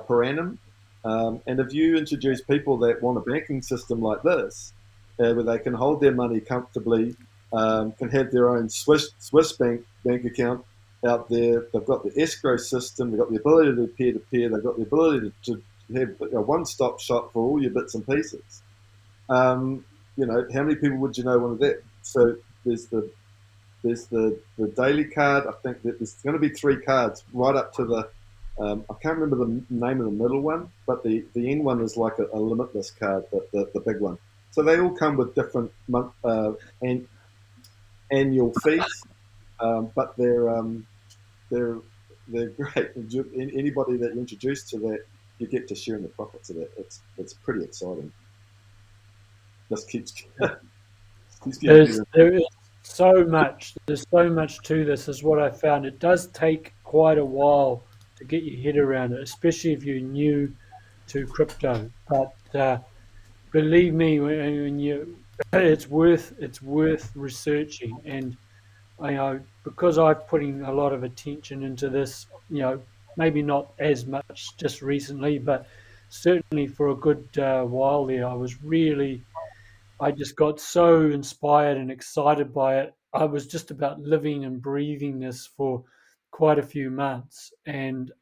S3: per annum. And if you introduce people that want a banking system like this, where they can hold their money comfortably, can have their own Swiss bank account out there, they've got the escrow system, they've got the ability to peer-to-peer, they've got the ability to have a one-stop shop for all your bits and pieces. How many people would you know wanted that? So there's the daily card. I think that there's going to be 3 cards right up to the I can't remember the name of the middle one, but the end one is like a limitless card, the big one. So they all come with different annual fees, but they're great. Anybody that you introduce to that, you get to share in the profits of that. It's pretty exciting. Just keeps
S2: there is so much. There's so much to this, is what I found. It does take quite a while to get your head around it, especially if you're new to crypto. But believe me, when it's worth researching. And because I'm putting a lot of attention into this, maybe not as much just recently, but certainly for a good while there, I was really I just got so inspired and excited by it. I was just about living and breathing this for quite a few months, and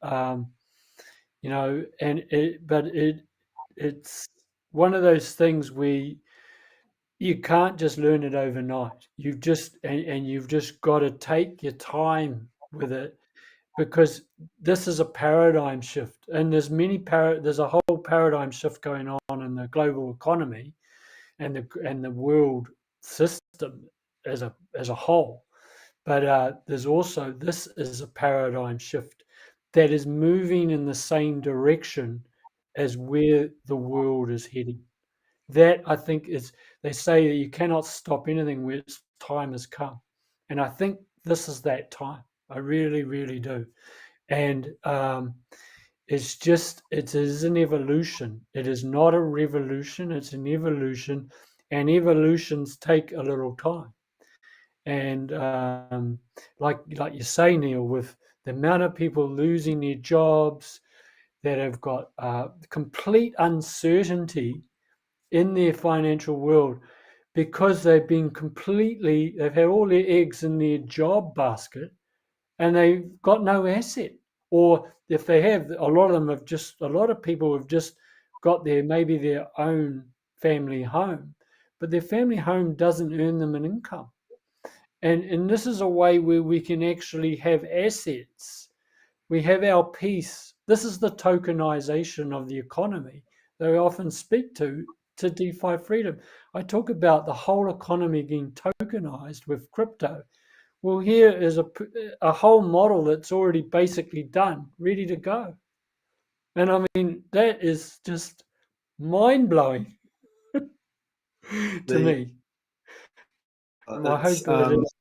S2: it's one of those things where you can't just learn it overnight. You've just got to take your time with it, because this is a paradigm shift, and there's a whole paradigm shift going on in the global economy and the world system as a whole. But there's also this is a paradigm shift that is moving in the same direction as where the world is heading. That I think is, they say that you cannot stop anything where its time has come, and I think this is that time. I really, really do. And it is an evolution. It is not a revolution. It's an evolution, and evolutions take a little time. And like you say, Neil, with the amount of people losing their jobs, that have got complete uncertainty in their financial world, because they've had all their eggs in their job basket, and they've got no asset. Or if they have, a lot of people have just got maybe their own family home, but their family home doesn't earn them an income. And this is a way where we can actually have assets. We have our peace. This is the tokenization of the economy that we often speak to DeFi freedom. I talk about the whole economy being tokenized with crypto. Well, here is a whole model that's already basically done, ready to go. And I mean, that is just mind blowing to
S3: The
S2: me. I
S3: it's
S2: hope that it is.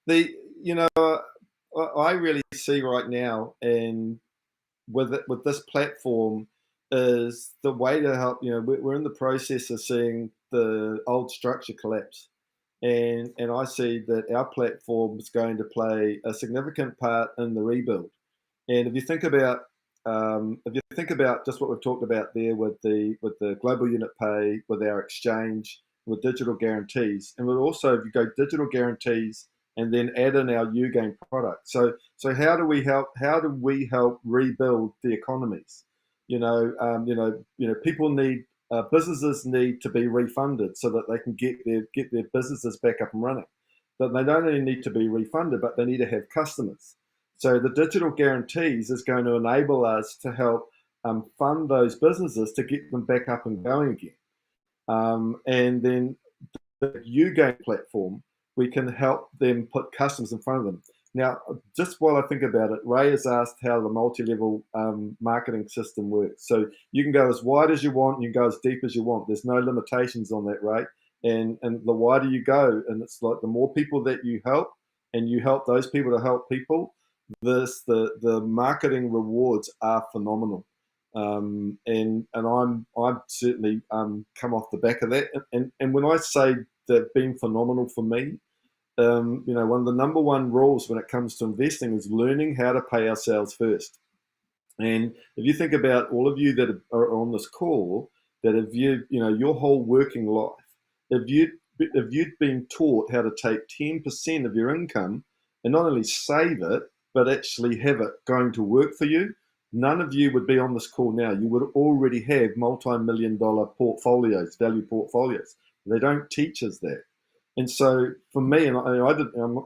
S3: the you know I really see right now, and with this platform, is the way to help. We're in the process of seeing the old structure collapse, and I see that our platform is going to play a significant part in the rebuild. And if you think about just what we've talked about there with the global unit pay, with our exchange, with digital guarantees, and with also if you go digital guarantees and then add in our UGain product. So how do we help rebuild the economies? People need businesses need to be refunded so that they can get their businesses back up and running. But they don't only need to be refunded, but they need to have customers. So the digital guarantees is going to enable us to help fund those businesses to get them back up and going again. And then the UGain platform, we can help them put customers in front of them. Now, just while I think about it, Ray has asked how the multi-level marketing system works. So you can go as wide as you want, you can go as deep as you want. There's no limitations on that, Ray. And the wider you go, and it's like the more people that you help, and you help those people to help people, the marketing rewards are phenomenal. And I'm certainly come off the back of that. And when I say that being phenomenal for me, one of the number one rules when it comes to investing is learning how to pay ourselves first. And if you think about all of you that are on this call, that have your whole working life, if you'd been taught how to take 10% of your income and not only save it, but actually have it going to work for you, none of you would be on this call now. You would already have multi-million dollar portfolios, value portfolios. They don't teach us that. And so for me,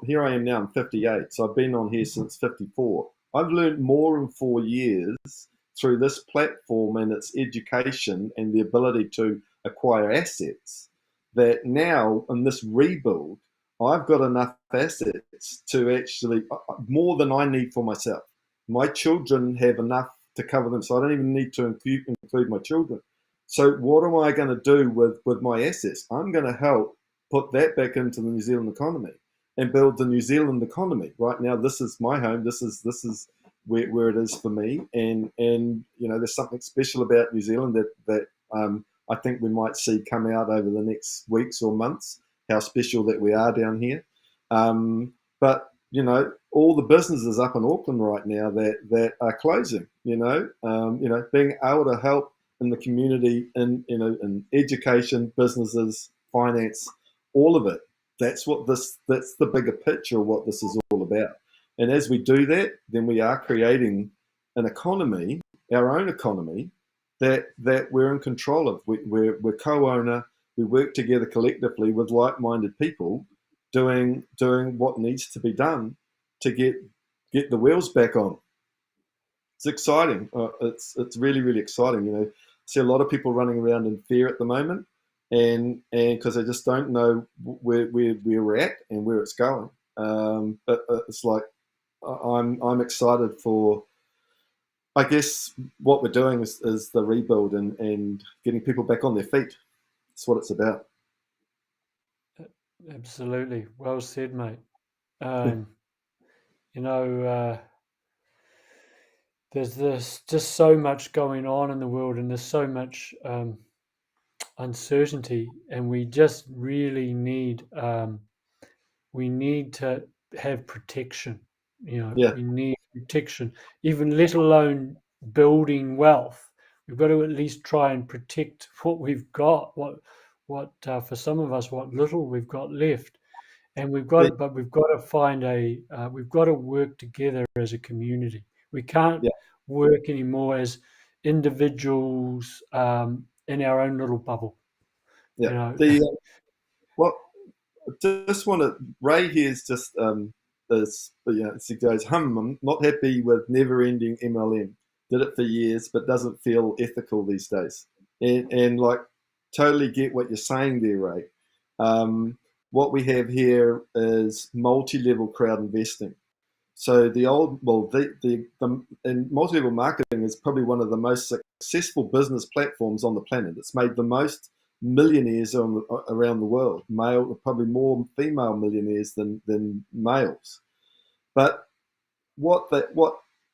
S3: here I am now, I'm 58, so I've been on here since 54. I've learned more in 4 years through this platform and its education and the ability to acquire assets, that now in this rebuild, I've got enough assets to actually, more than I need for myself. My children have enough to cover them, so I don't even need to include my children. So what am I going to do with my assets? I'm going to help put that back into the New Zealand economy and build the New Zealand economy. Right now, this is my home. This is where it is for me. And there's something special about New Zealand that I think we might see come out over the next weeks or months, how special that we are down here. But all the businesses up in Auckland right now that are closing. Being able to help in the community, in education, businesses, finance, all of it. That's the bigger picture of what this is all about. And as we do that, then we are creating an economy, our own economy, that we're in control of. We're co-owner. We work together collectively with like-minded people, doing what needs to be done to get the wheels back on. It's exciting. It's really, really exciting. I see a lot of people running around in fear at the moment, and because they just don't know where we're at and where it's going. But it's like I'm excited for. I guess what we're doing is the rebuild and getting people back on their feet. That's what it's about.
S2: Absolutely. Well said, mate. You know, there's just so much going on in the world, and there's so much uncertainty, and we just really need to have protection.
S3: Yeah,
S2: We need protection, even let alone building wealth. We've got to at least try and protect what we've got, what for some of us, what little we've got left. And we've got
S3: yeah,
S2: to, but we've got to find we've got to work together as a community. We can't
S3: yeah,
S2: work anymore as individuals in our own little bubble.
S3: yeah.
S2: You know,
S3: What just want to Ray here's just this, he goes, I'm not happy with never-ending MLM. Did it for years, but doesn't feel ethical these days. And like, totally get what you're saying there, Ray. What we have here is multi-level crowd investing. So and multi-level marketing is probably one of the most successful business platforms on the planet. It's made the most millionaires around the world. Male, probably more female millionaires than males. But what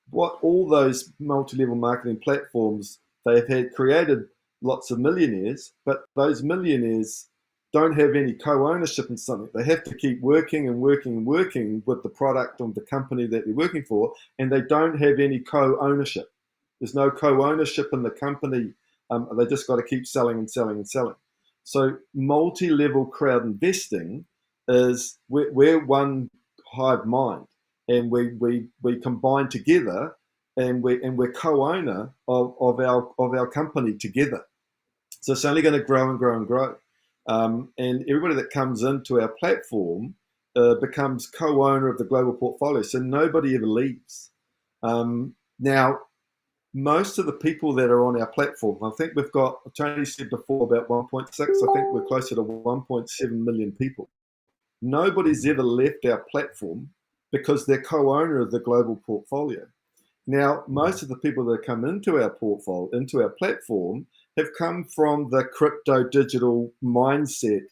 S3: all those multi-level marketing platforms, they've had created lots of millionaires, but those millionaires don't have any co-ownership in something. They have to keep working and working and working with the product of the company that they're working for, and they don't have any co-ownership. There's no co-ownership in the company. They just got to keep selling and selling and selling. So multi-level crowd investing is we're one hive mind, and we combine together, and we're co-owner of our company together. So it's only going to grow and grow and grow. And everybody that comes into our platform becomes co-owner of the global portfolio. So nobody ever leaves. Now, most of the people that are on our platform, I think we've got, Tony said before about 1.6, I think we're closer to 1.7 million people. Nobody's ever left our platform because they're co-owner of the global portfolio. Now, most of the people that come into our portfolio, into our platform, have come from the crypto digital mindset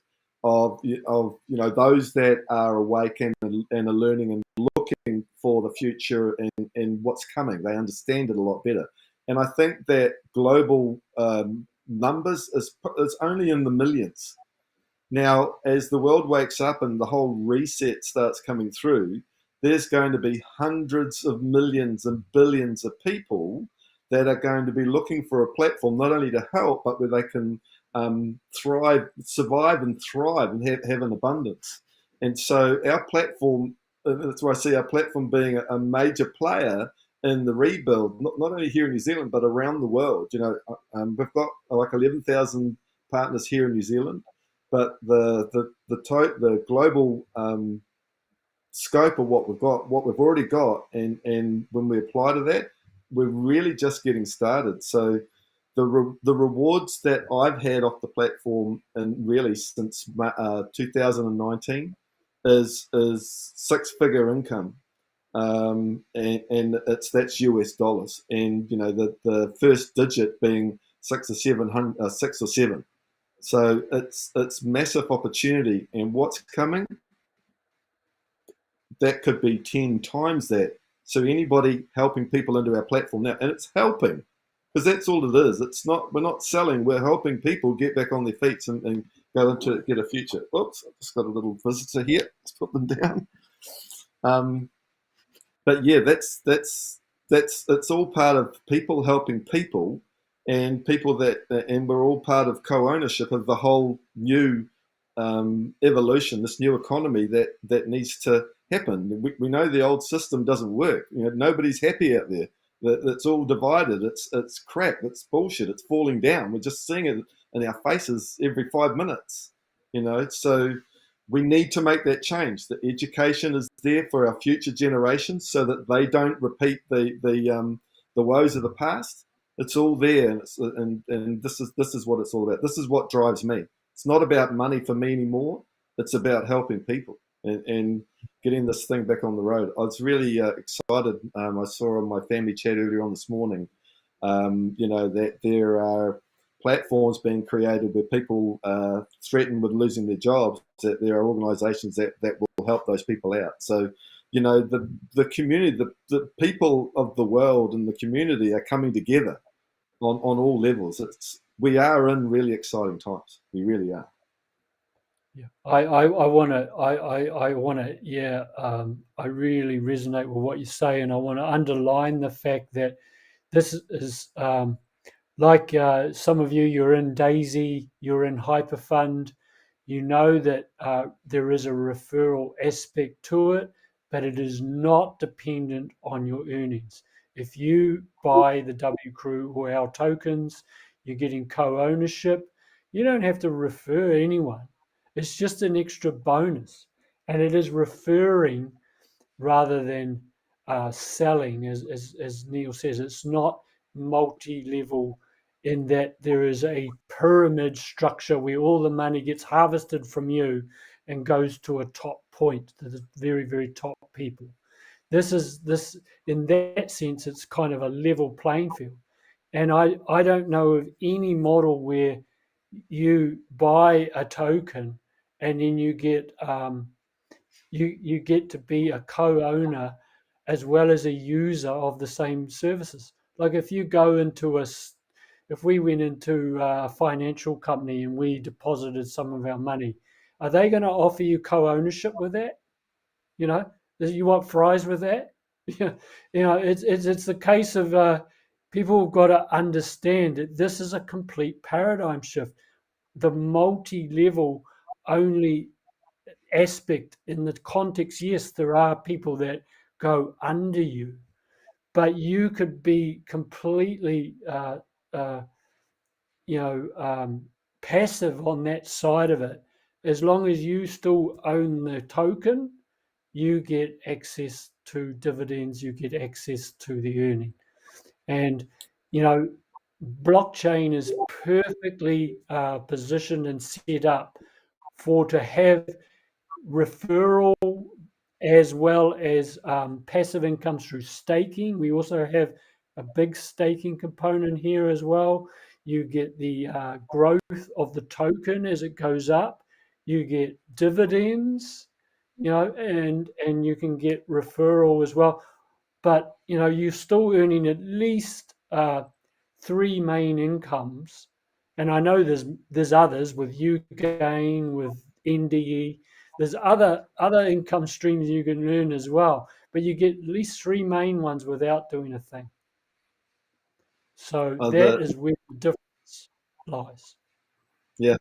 S3: of those that are awake and are learning and looking for the future and what's coming. They understand it a lot better. And I think that global numbers is only in the millions. Now, as the world wakes up and the whole reset starts coming through, there's going to be hundreds of millions and billions of people that are going to be looking for a platform not only to help, but where they can survive and thrive and have an abundance. And so our platform, that's why I see our platform being a major player in the rebuild, not only here in New Zealand, but around the world. We've got like 11,000 partners here in New Zealand, but the global scope of what we've already got, and when we apply to that, we're really just getting started. So the rewards that I've had off the platform, and really since 2019, is six-figure income, and that's US dollars, and the first digit being 6 or 7. So it's massive opportunity, and what's coming, that could be 10 times that. So anybody helping people into our platform now, and it's helping, because that's all it is. We're not selling, we're helping people get back on their feet and go into get a future. Oops, I just got a little visitor here. Let's put them down. But yeah, that's it's all part of people helping people and people and we're all part of co-ownership of the whole new evolution, this new economy that needs to happen. We know the old system doesn't work. Nobody's happy out there. It's all divided. It's crap. It's bullshit. It's falling down. We're just seeing it in our faces every 5 minutes. So we need to make that change. The education is there for our future generations so that they don't repeat the woes of the past. It's all there, and this is what it's all about. This is what drives me. It's not about money for me anymore. It's about helping people and getting this thing back on the road. I was really excited. I saw on my family chat earlier on this morning, that there are platforms being created where people threatened with losing their jobs, that there are organisations that will help those people out. So, the community, the people of the world and the community are coming together on all levels. We are in really exciting times. We really are.
S2: Yeah, I want to, I want to, yeah, I really resonate with what you say, and I want to underline the fact that this is like some of you, you're in Daisy, you're in Hyperfund, you know that there is a referral aspect to it, but it is not dependent on your earnings. If you buy the W Crew or our tokens, you're getting co-ownership. You don't have to refer anyone. It's just an extra bonus, and it is referring rather than selling, as Neil says. It's not multi-level in that there is a pyramid structure where all the money gets harvested from you and goes to a top point, to the very, very top people. This in that sense, it's kind of a level playing field. And I don't know of any model where you buy a token and then you get you get to be a co-owner as well as a user of the same services. Like if you go into if we went into a financial company and we deposited some of our money, are they going to offer you co-ownership with that? You know, you want fries with that? It's the case of people have got to understand that this is a complete paradigm shift. The multi-level only aspect in the context, yes, there are people that go under you, but you could be completely uh, passive on that side of it. As long as you still own the token, you get access to dividends, you get access to the earning. And blockchain is perfectly positioned and set up for to have referral as well as passive income through staking. We also have a big staking component here as well. You get the growth of the token as it goes up. You get dividends, and you can get referral as well. But you're still earning at least three main incomes. And I know there's others with Ugain, with NDE. There's other income streams you can earn as well, but you get at least three main ones without doing a thing. So that is where the difference lies.
S3: Yeah.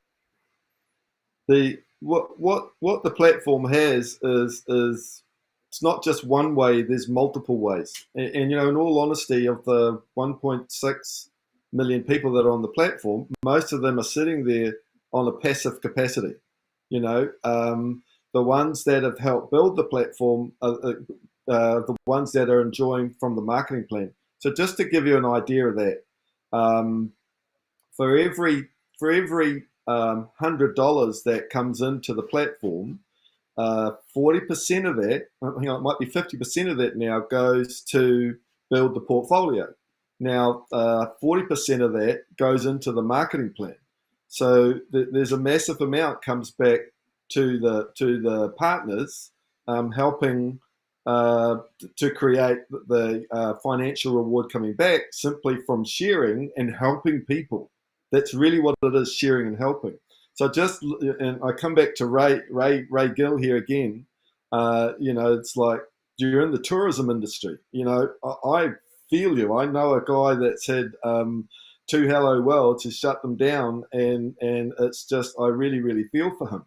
S3: What the platform has is it's not just one way. There's multiple ways, and in all honesty, of the 1.6 million people that are on the platform, most of them are sitting there on a passive capacity. The ones that have helped build the platform are the ones that are enjoying from the marketing plan. So just to give you an idea of that, for every $100 that comes into the platform, 40% of that, it might be 50% of that now goes to build the portfolio. Now, 40% of that goes into the marketing plan. So there's a massive amount comes back to the partners, helping to create the financial reward coming back simply from sharing and helping people. That's really what it is, sharing and helping. So and I come back to Ray Gill here again. It's like you're in the tourism industry. I feel you. I know a guy that's had too hello well to shut them down, and it's just, I really really feel for him.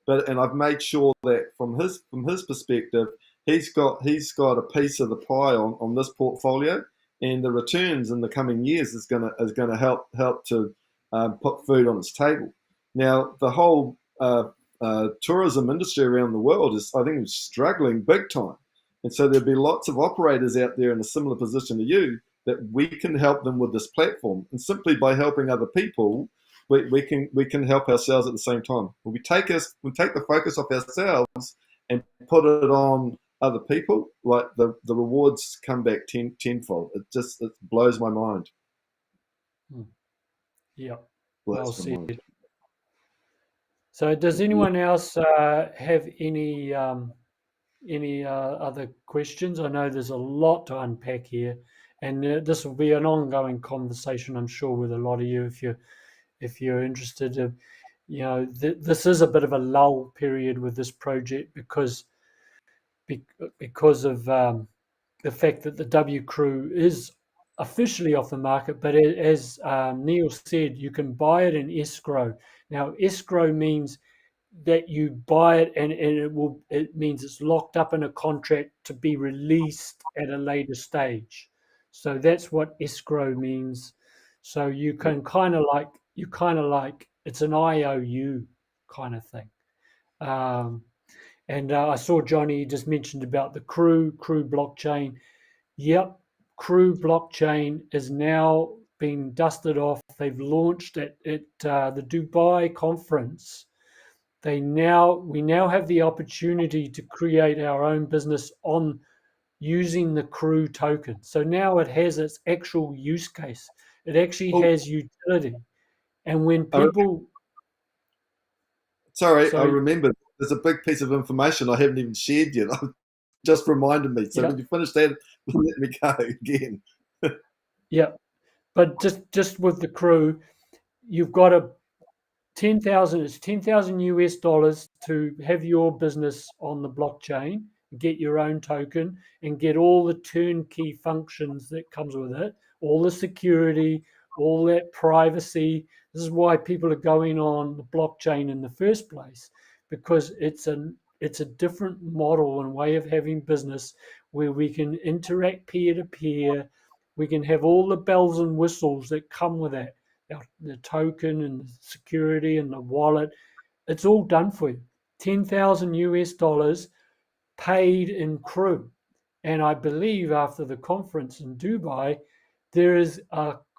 S3: And I've made sure that from his perspective, he's got a piece of the pie on this portfolio, and the returns in the coming years is gonna help to put food on his table. Now the whole tourism industry around the world is, I think, struggling big time, and so there'll be lots of operators out there in a similar position to you, that we can help them with this platform, and simply by helping other people, we can help ourselves at the same time. We take the focus off ourselves and put it on other people, like the rewards come back tenfold. It blows my mind.
S2: Yeah, well
S3: Blows my
S2: said.
S3: mind.
S2: So, does anyone else have any other questions? I know there's a lot to unpack here, and this will be an ongoing conversation, I'm sure, with a lot of you if you're interested. This is a bit of a lull period with this project because of the fact that the W Crew is officially off the market. But as Neil said, you can buy it in escrow. Now, escrow means that you buy it, and it means it's locked up in a contract to be released at a later stage. So that's what escrow means. So you can kind of like it's an IOU kind of thing. And I saw Johnny just mentioned about the Crew blockchain. Yep, Crew blockchain is now being dusted off. They've launched at the Dubai conference. We now have the opportunity to create our own business on using the Crew token. So now it has its actual use case. It actually has utility. And when people
S3: Sorry, I
S2: so
S3: remember there's a big piece of information I haven't even shared yet. Just reminded me. So
S2: yeah,
S3: when you finish that, let me go again.
S2: yeah. But just with the Crew, you've got a 10,000, it's 10,000 US dollars to have your business on the blockchain, get your own token, and get all the turnkey functions that comes with it, all the security, all that privacy. This is why people are going on the blockchain in the first place, because it's a different model and way of having business where we can interact peer to peer. We can have all the bells and whistles that come with that, the token and the security and the wallet. It's all done for you. 10,000 US dollars paid in Crew. And I believe after the conference in Dubai, there is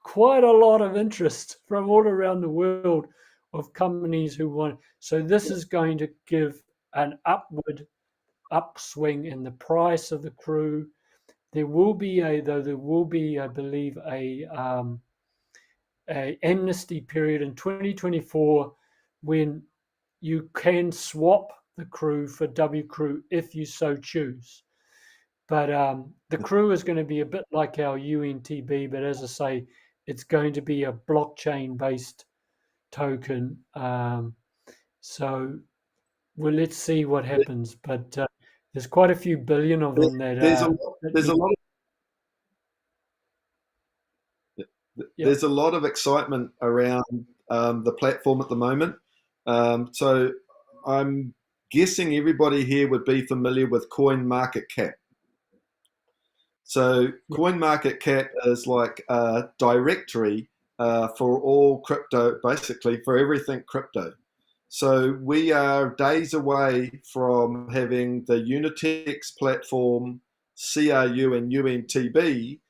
S2: quite a lot of interest from all around the world of companies who want. So this is going to give an upswing in the price of the Crew. There will be, I believe, a amnesty period in 2024 when you can swap the Crew for W Crew if you so choose. But the Crew is going to be a bit like our UNTB, but as I say, it's going to be a blockchain based token. So well, let's see what happens. But there's quite a few billion of them
S3: There's a
S2: that
S3: lot, there's a lot
S2: yeah,
S3: there's a lot of excitement around the platform at the moment. So I'm guessing everybody here would be familiar with Coin Market Cap. So
S2: yeah,
S3: Coin Market Cap is like a directory for all crypto, basically for everything crypto. So we are days away from having the Unitex platform, CRU and UNTB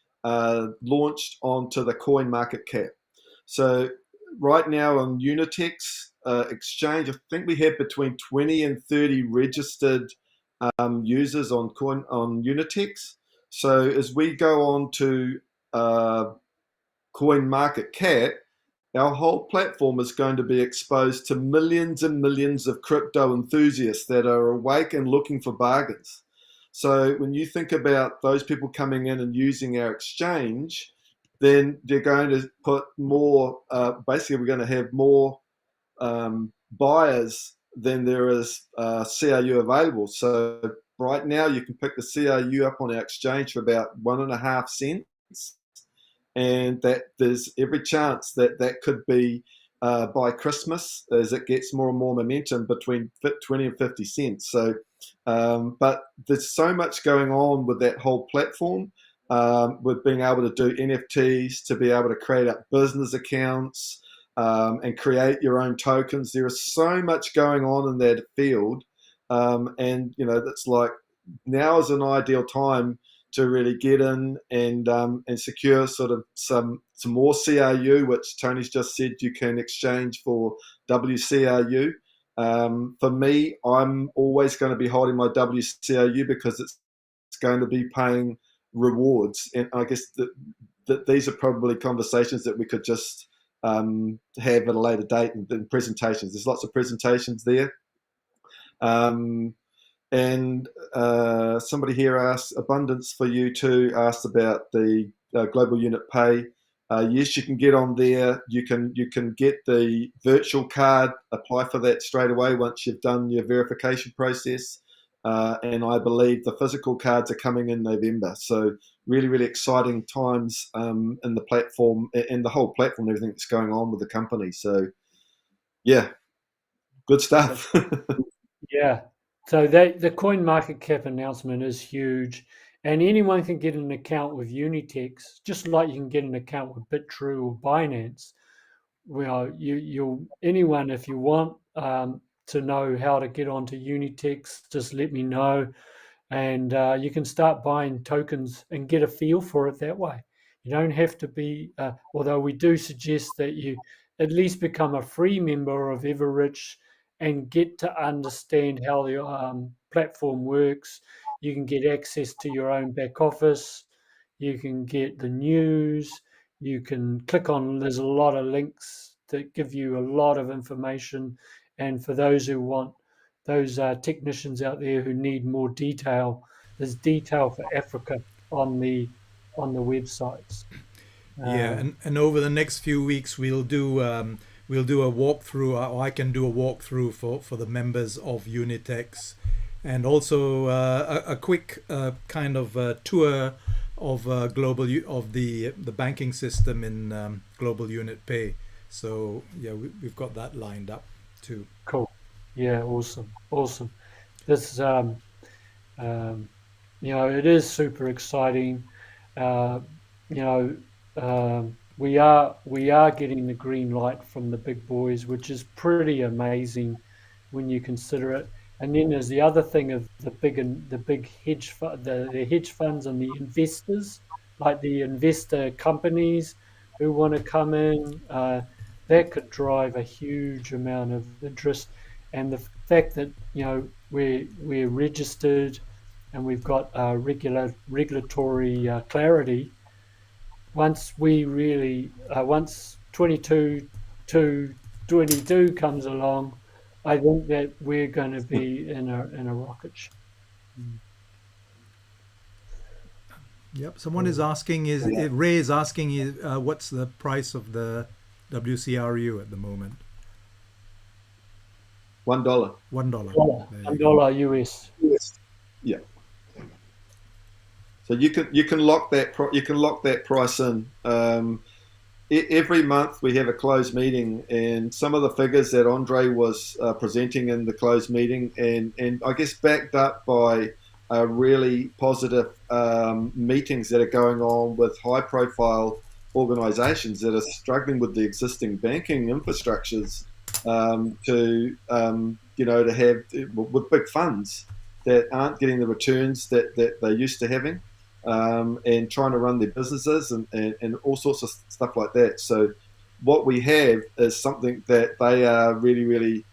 S3: launched onto the Coin Market Cap. So right now on Unitex exchange, I think we have between 20 and 30 registered users on Unitex. So as we go on to Coin Market Cap, our whole platform is going to be exposed to millions and millions of crypto enthusiasts that are awake and looking for bargains. So when you think about those people coming in and using our exchange, then they're going to put more, basically we're going to have more buyers than there is CRU available. So right now you can pick the CRU up on our exchange for about 1.5 cents. and that there's every chance that that could be by Christmas as it gets more and more momentum between 20 and 50 cents. So, but there's so much going on with that whole platform, with being able to do NFTs, to be able to create up business accounts, and create your own tokens. There is so much going on in that field. And, you know, that's like now is an ideal time to really get in and secure sort of some more CRU, which Tony's just said you can exchange for WCRU. For me, I'm always going to be holding my WCRU because it's going to be paying rewards, and I guess that these are probably conversations that we could just have at a later date in presentations. There's lots of presentations there. And somebody here asked, Abundance for You Too, asked about the global unit pay. Yes, you can get on there. You can get the virtual card, apply for that straight away once you've done your verification process. And I believe the physical cards are coming in November. So really, really exciting times in the platform and the whole platform, everything that's going on with the company. So yeah, good stuff.
S2: Yeah. So the coin market cap announcement is huge, and anyone can get an account with Unitex, just like you can get an account with Bitrue or Binance. Well, anyone, if you want to know how to get onto Unitex, just let me know, and you can start buying tokens and get a feel for it that way. You don't have to be, although we do suggest that you at least become a free member of Everrich and get to understand how the platform works. You can get access to your own back office. You can get the news. You can click on, there's a lot of links that give you a lot of information. And for those who want, those technicians out there who need more detail, there's detail for Africa on the websites.
S1: Yeah, and over the next few weeks we'll do a walkthrough, or I can do a walkthrough for the members of Unitex, and also a quick kind of tour of of the banking system in Global Unit Pay. So yeah, we've got that lined up too.
S2: Cool. Yeah, awesome. This it is super exciting. Uh, you know, we are getting the green light from the big boys, which is pretty amazing when you consider it. And then there's the other thing of the big the hedge funds and the investors, like the investor companies who want to come in. That could drive a huge amount of interest, and the fact that we're registered and we've got regulatory clarity. Once once 22 to 22 comes along, I think that we're going to be in a rocket ship.
S1: Yep. Someone is asking, Ray is asking, what's the price of the WCRU at the moment?
S3: $1.
S1: $1.
S2: $1 US.
S3: Yes. Yeah. So you can lock that price in. Every month we have a closed meeting, and some of the figures that Andre was presenting in the closed meeting, and I guess backed up by really positive meetings that are going on with high-profile organisations that are struggling with the existing banking infrastructures to have with big funds that aren't getting the returns that they're used to having, and trying to run their businesses and all sorts of stuff like that. So what we have is something that they are really, really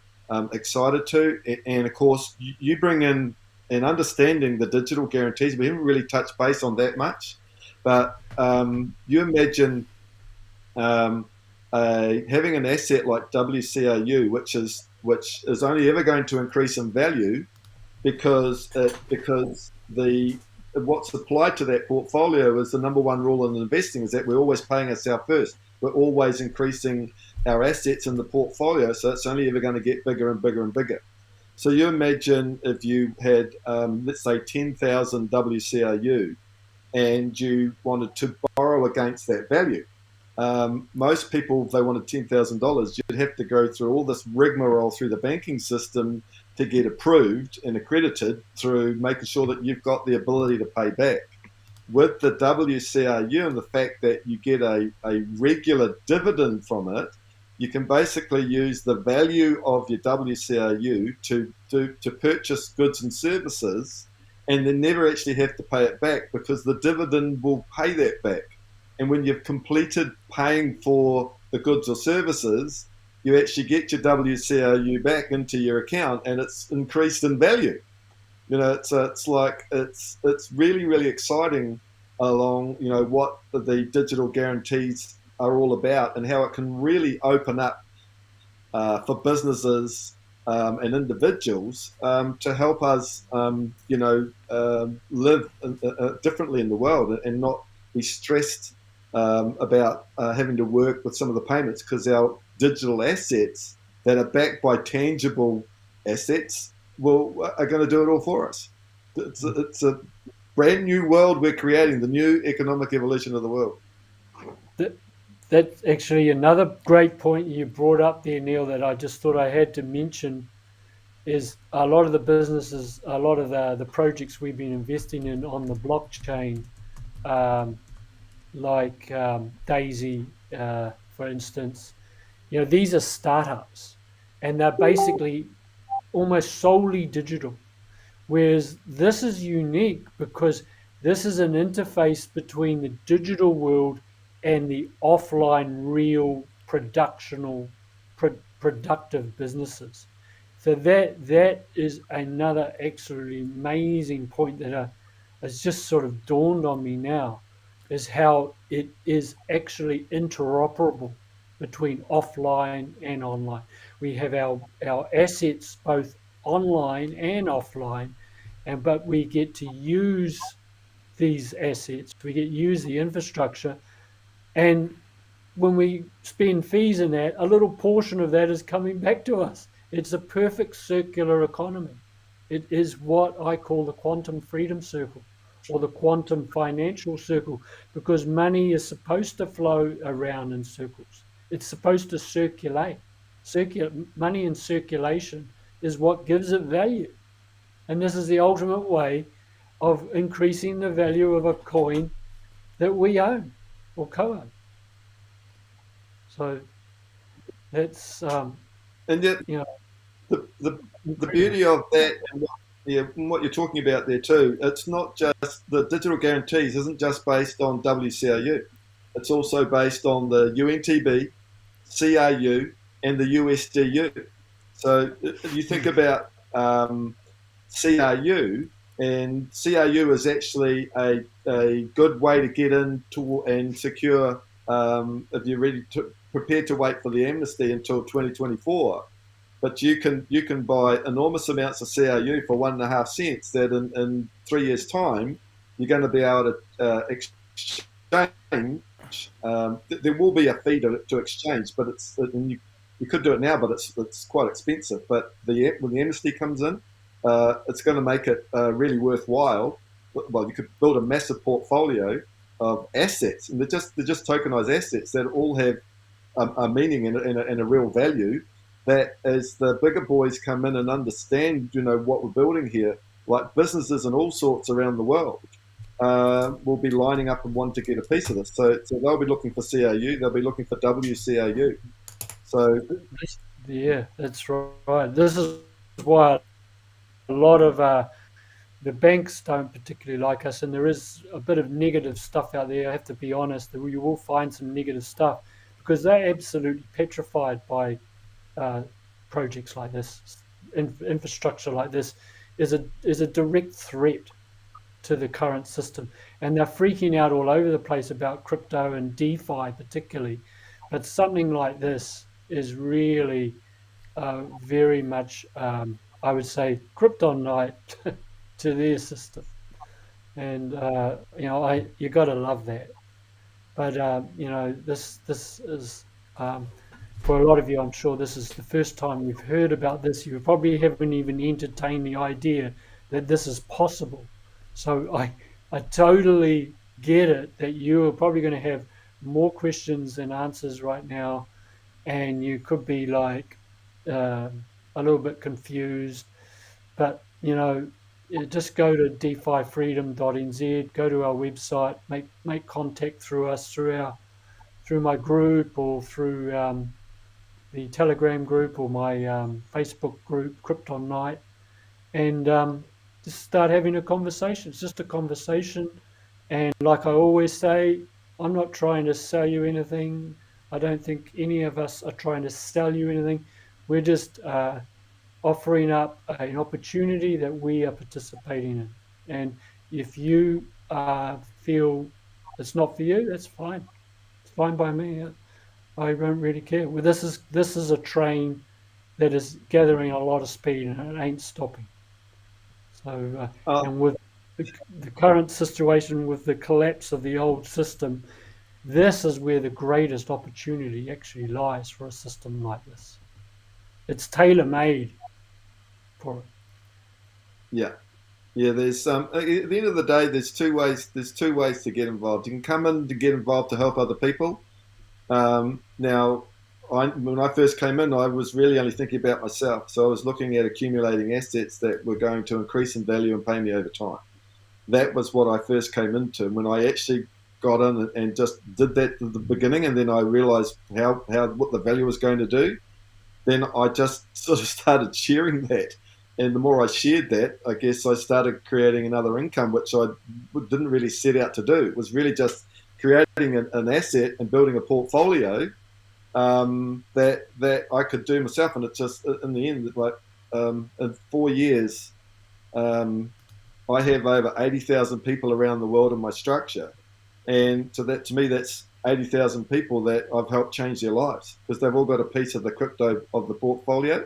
S3: excited to. And of course, you bring in and understanding the digital guarantees. We haven't really touched base on that much, but you imagine having an asset like WCRU, which is only ever going to increase in value because what's applied to that portfolio is the number one rule in investing is that we're always paying ourselves first. We're always increasing our assets in the portfolio, so it's only ever going to get bigger and bigger and bigger. So you imagine if you had, let's say, 10,000 WCRU, and you wanted to borrow against that value. Most people, if they wanted $10,000, you'd have to go through all this rigmarole through the banking system to get approved and accredited through making sure that you've got the ability to pay back. With the WCRU and the fact that you get a regular dividend from it, you can basically use the value of your WCRU to purchase goods and services and then never actually have to pay it back because the dividend will pay that back. And when you've completed paying for the goods or services, you actually get your WCRU back into your account and it's increased in value. It's really, really exciting along, what the digital guarantees are all about and how it can really open up for businesses and individuals to help us, live differently in the world and not be stressed about having to work with some of the payments because our digital assets that are backed by tangible assets are going to do it all for us. It's a brand new world we're creating, the new economic evolution of the world.
S2: That's actually another great point you brought up there, Neil, that I just thought I had to mention is a lot of the businesses, a lot of the projects we've been investing in on the blockchain, like Daisy, for instance, these are startups and they're basically almost solely digital. Whereas this is unique because this is an interface between the digital world and the offline, real, productive businesses. So that is another absolutely amazing point that has just sort of dawned on me now, is how it is actually interoperable between offline and online. We have our assets both online and offline, but we get to use these assets, we get to use the infrastructure, and when we spend fees in that, a little portion of that is coming back to us. It's a perfect circular economy. It is what I call the quantum freedom circle or the quantum financial circle, because money is supposed to flow around in circles. It's supposed to circulate. Money in circulation is what gives it value. And this is the ultimate way of increasing the value of a coin that we own or co-own. So that's
S3: And yet, the beauty of that and what you're talking about there too, it's not just the digital guarantees isn't just based on WCRU. It's also based on the UNTB, CRU, and the USDU. So if you think about CRU, and CRU is actually a good way to get into and secure if you're ready to prepared to wait for the amnesty until 2024. But you can buy enormous amounts of CRU for 1.5 cents that in 3 years' time you're going to be able to exchange. There will be a fee to exchange, but you could do it now, but it's quite expensive. But when the amnesty comes in, it's going to make it really worthwhile. Well, you could build a massive portfolio of assets, and they're just tokenized assets that all have a meaning and a real value. That as the bigger boys come in and understand, what we're building here, like businesses and all sorts around the world, will be lining up and want to get a piece of this. So they'll be looking for CRU, they'll be looking for WCRU. So
S2: yeah, that's right. This is why a lot of the banks don't particularly like us, and there is a bit of negative stuff out there. I have to be honest, that you will find some negative stuff because they're absolutely petrified by projects like this. Infrastructure like this is a direct threat to the current system, and they're freaking out all over the place about crypto and DeFi particularly. But something like this is really very much, I would say, kryptonite to their system, and you got to love that. But this is for a lot of you, I'm sure this is the first time you've heard about this. You probably haven't even entertained the idea that this is possible. So I totally get it that you are probably going to have more questions than answers right now, and you could be like a little bit confused. But just go to defifreedom.nz, go to our website, make contact through us, through my group, or through the Telegram group, or my Facebook group, Krypton Knight, and just start having a conversation. It's just a conversation. And like I always say, I'm not trying to sell you anything. I don't think any of us are trying to sell you anything. We're just offering up an opportunity that we are participating in. And if you feel it's not for you, that's fine. It's fine by me. I don't really care. Well, this is a train that is gathering a lot of speed, and it ain't stopping. So,
S3: Uh,
S2: and with the current situation, with the collapse of the old system, this is where the greatest opportunity actually lies for a system like this. It's tailor made for it.
S3: yeah. Yeah, there's at the end of the day, there's two ways. There's two ways to get involved. You can come in to get involved to help other people. Now, when I first came in, I was really only thinking about myself. So I was looking at accumulating assets that were going to increase in value and pay me over time. That was what I first came into. And when I actually got in and just did that at the beginning, and then I realized how what the value was going to do, then I just sort of started sharing that. And the more I shared that, I guess I started creating another income, which I didn't really set out to do. It was really just creating an asset and building a portfolio that I could do myself. And it just, in the end, like in 4 years, um, I have over 80,000 people around the world in my structure. And so that, to me, that's 80,000 people that I've helped change their lives because they've all got a piece of the crypto of the portfolio.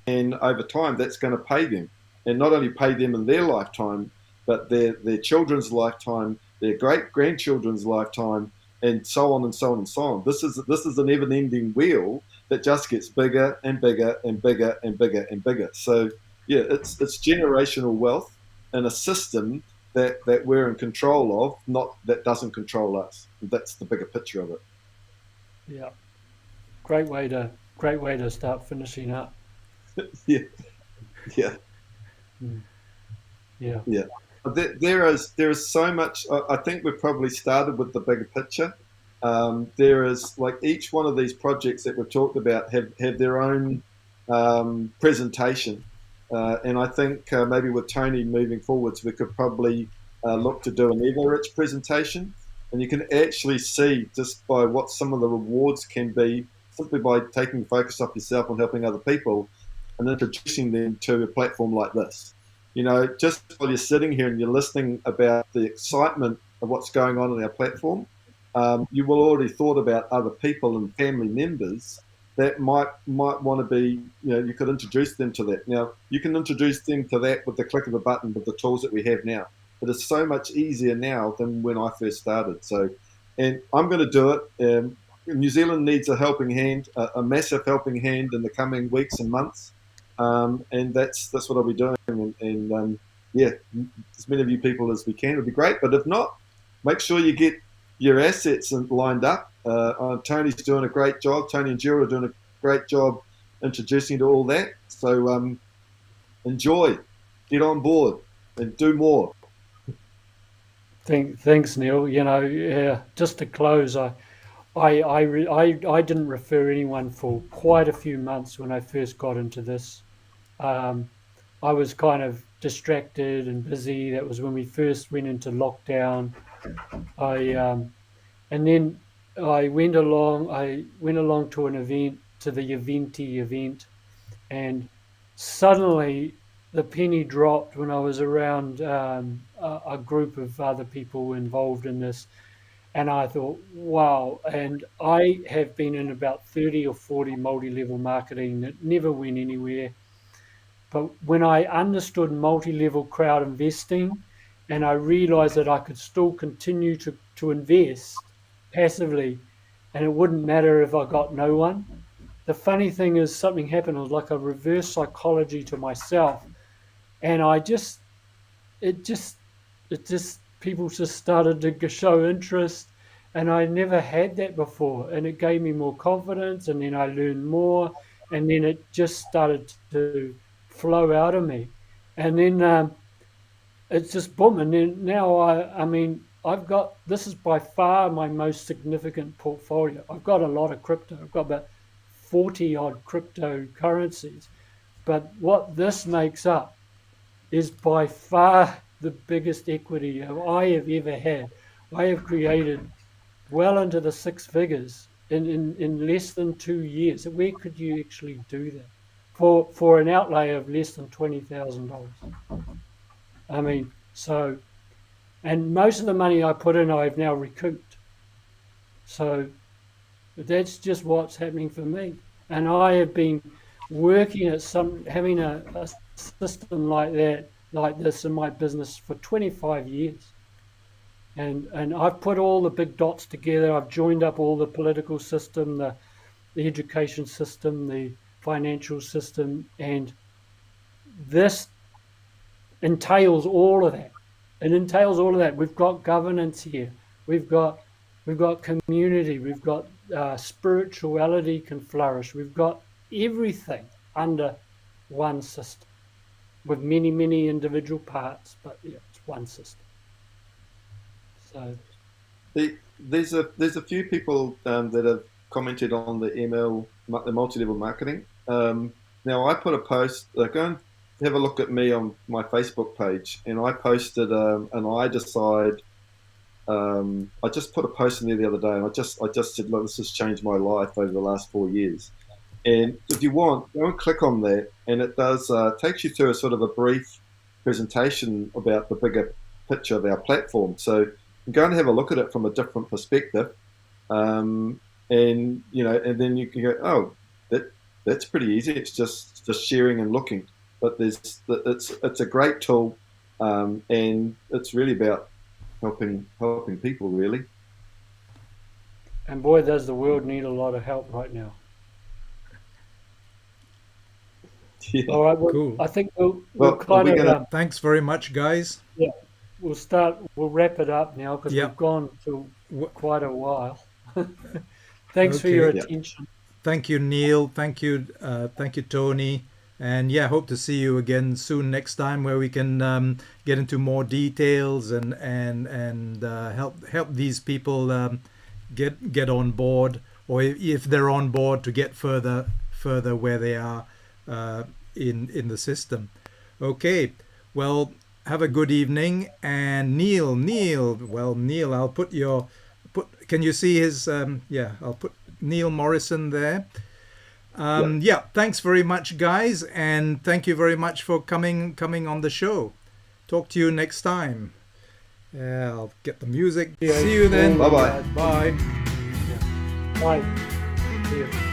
S3: And over time, that's going to pay them. And not only pay them in their lifetime, but their children's lifetime, their great grandchildren's lifetime, and so on and so on and so on. This is an never-ending wheel that just gets bigger and bigger and bigger and bigger and bigger. So yeah, it's generational wealth in a system that we're in control of, not that doesn't control us. That's the bigger picture of it.
S2: Yeah, great way to start finishing up.
S3: Yeah, yeah,
S2: Mm. Yeah,
S3: yeah. There is so much. I think we've probably started with the bigger picture. There is like each one of these projects that we've talked about have their own presentation, and I think maybe with Tony moving forwards, we could probably look to do an Everich presentation, and you can actually see just by what some of the rewards can be simply by taking focus off yourself and helping other people, and introducing them to a platform like this. Just while you're sitting here and you're listening about the excitement of what's going on our platform, you will already thought about other people and family members that might want to be, you could introduce them to that. Now, you can introduce them to that with the click of a button with the tools that we have now. It is so much easier now than when I first started. So, and I'm going to do it. New Zealand needs a helping hand, a massive helping hand in the coming weeks and months, and that's what I'll be doing. And yeah, as many of you people as we can would be great. But if not, make sure you get your assets lined up. Tony's doing a great job. Tony and Jill are doing a great job introducing to all that. So enjoy, get on board, and do more.
S2: thanks, Neil. Yeah, just to close, I didn't refer anyone for quite a few months when I first got into this. Um, I was kind of distracted and busy. That was when we first went into lockdown. I and then I went along to an event, to the Eventi event, and suddenly the penny dropped when I was around a group of other people involved in this, and I thought, wow. And I have been in about 30 or 40 multi-level marketing that never went anywhere. But when I understood multi-level crowd investing, and I realized that I could still continue to invest passively, and it wouldn't matter if I got no one. The funny thing is, something happened. It was like a reverse psychology to myself, and it just people just started to show interest, and I never had that before, and it gave me more confidence, and then I learned more, and then it just started to flow out of me, and then it's just boom, and then now I mean I've got, this is by far my most significant portfolio. I've got a lot of crypto. I've got about 40 odd cryptocurrencies, but what this makes up is by far the biggest equity I have ever had. I have created well into the six figures in less than 2 years. Where could you actually do that for an outlay of less than $20,000? I mean, so, and most of the money I put in, I've now recouped. So that's just what's happening for me. And I have been working at having a system like that, like this in my business for 25 years. And I've put all the big dots together. I've joined up all the political system, the education system, the financial system, and this entails all of that. It entails all of that. We've got governance here. We've got community. We've got spirituality can flourish. We've got everything under one system with many individual parts, but yeah, it's one system. So
S3: there's a few people that have commented on the the multi-level marketing. Now I put a post. Go and have a look at me on my Facebook page, and I posted an I decide. I just put a post in there the other day, and I just said, look, this has changed my life over the last 4 years. And if you want, go and click on that, and it does takes you through a sort of a brief presentation about the bigger picture of our platform. So go and have a look at it from a different perspective, and and then you can go, oh, that's pretty easy. It's just sharing and looking. But it's a great tool, and it's really about helping people, really.
S2: And boy, does the world need a lot of help right now.
S3: Yeah.
S2: All right, well,
S1: Cool.
S2: I think we'll kind of.
S1: Thanks very much, guys.
S2: Yeah, we'll wrap it up now because
S1: Yep.
S2: we've gone to quite a while. Thanks for your
S1: Okay.
S2: attention.
S1: Thank you, Neil. Thank you, Tony. And yeah, hope to see you again soon next time, where we can get into more details and help these people get on board, or if they're on board, to get further where they are in the system. Okay, well, have a good evening. And Neil, I'll put can you see his I'll put Neil Morrison there. Yeah, thanks very much, guys, and thank you very much for coming on the show. Talk to you next time. I'll get the music. See you then.
S3: Bye-bye.
S1: Bye.
S2: Bye. See you.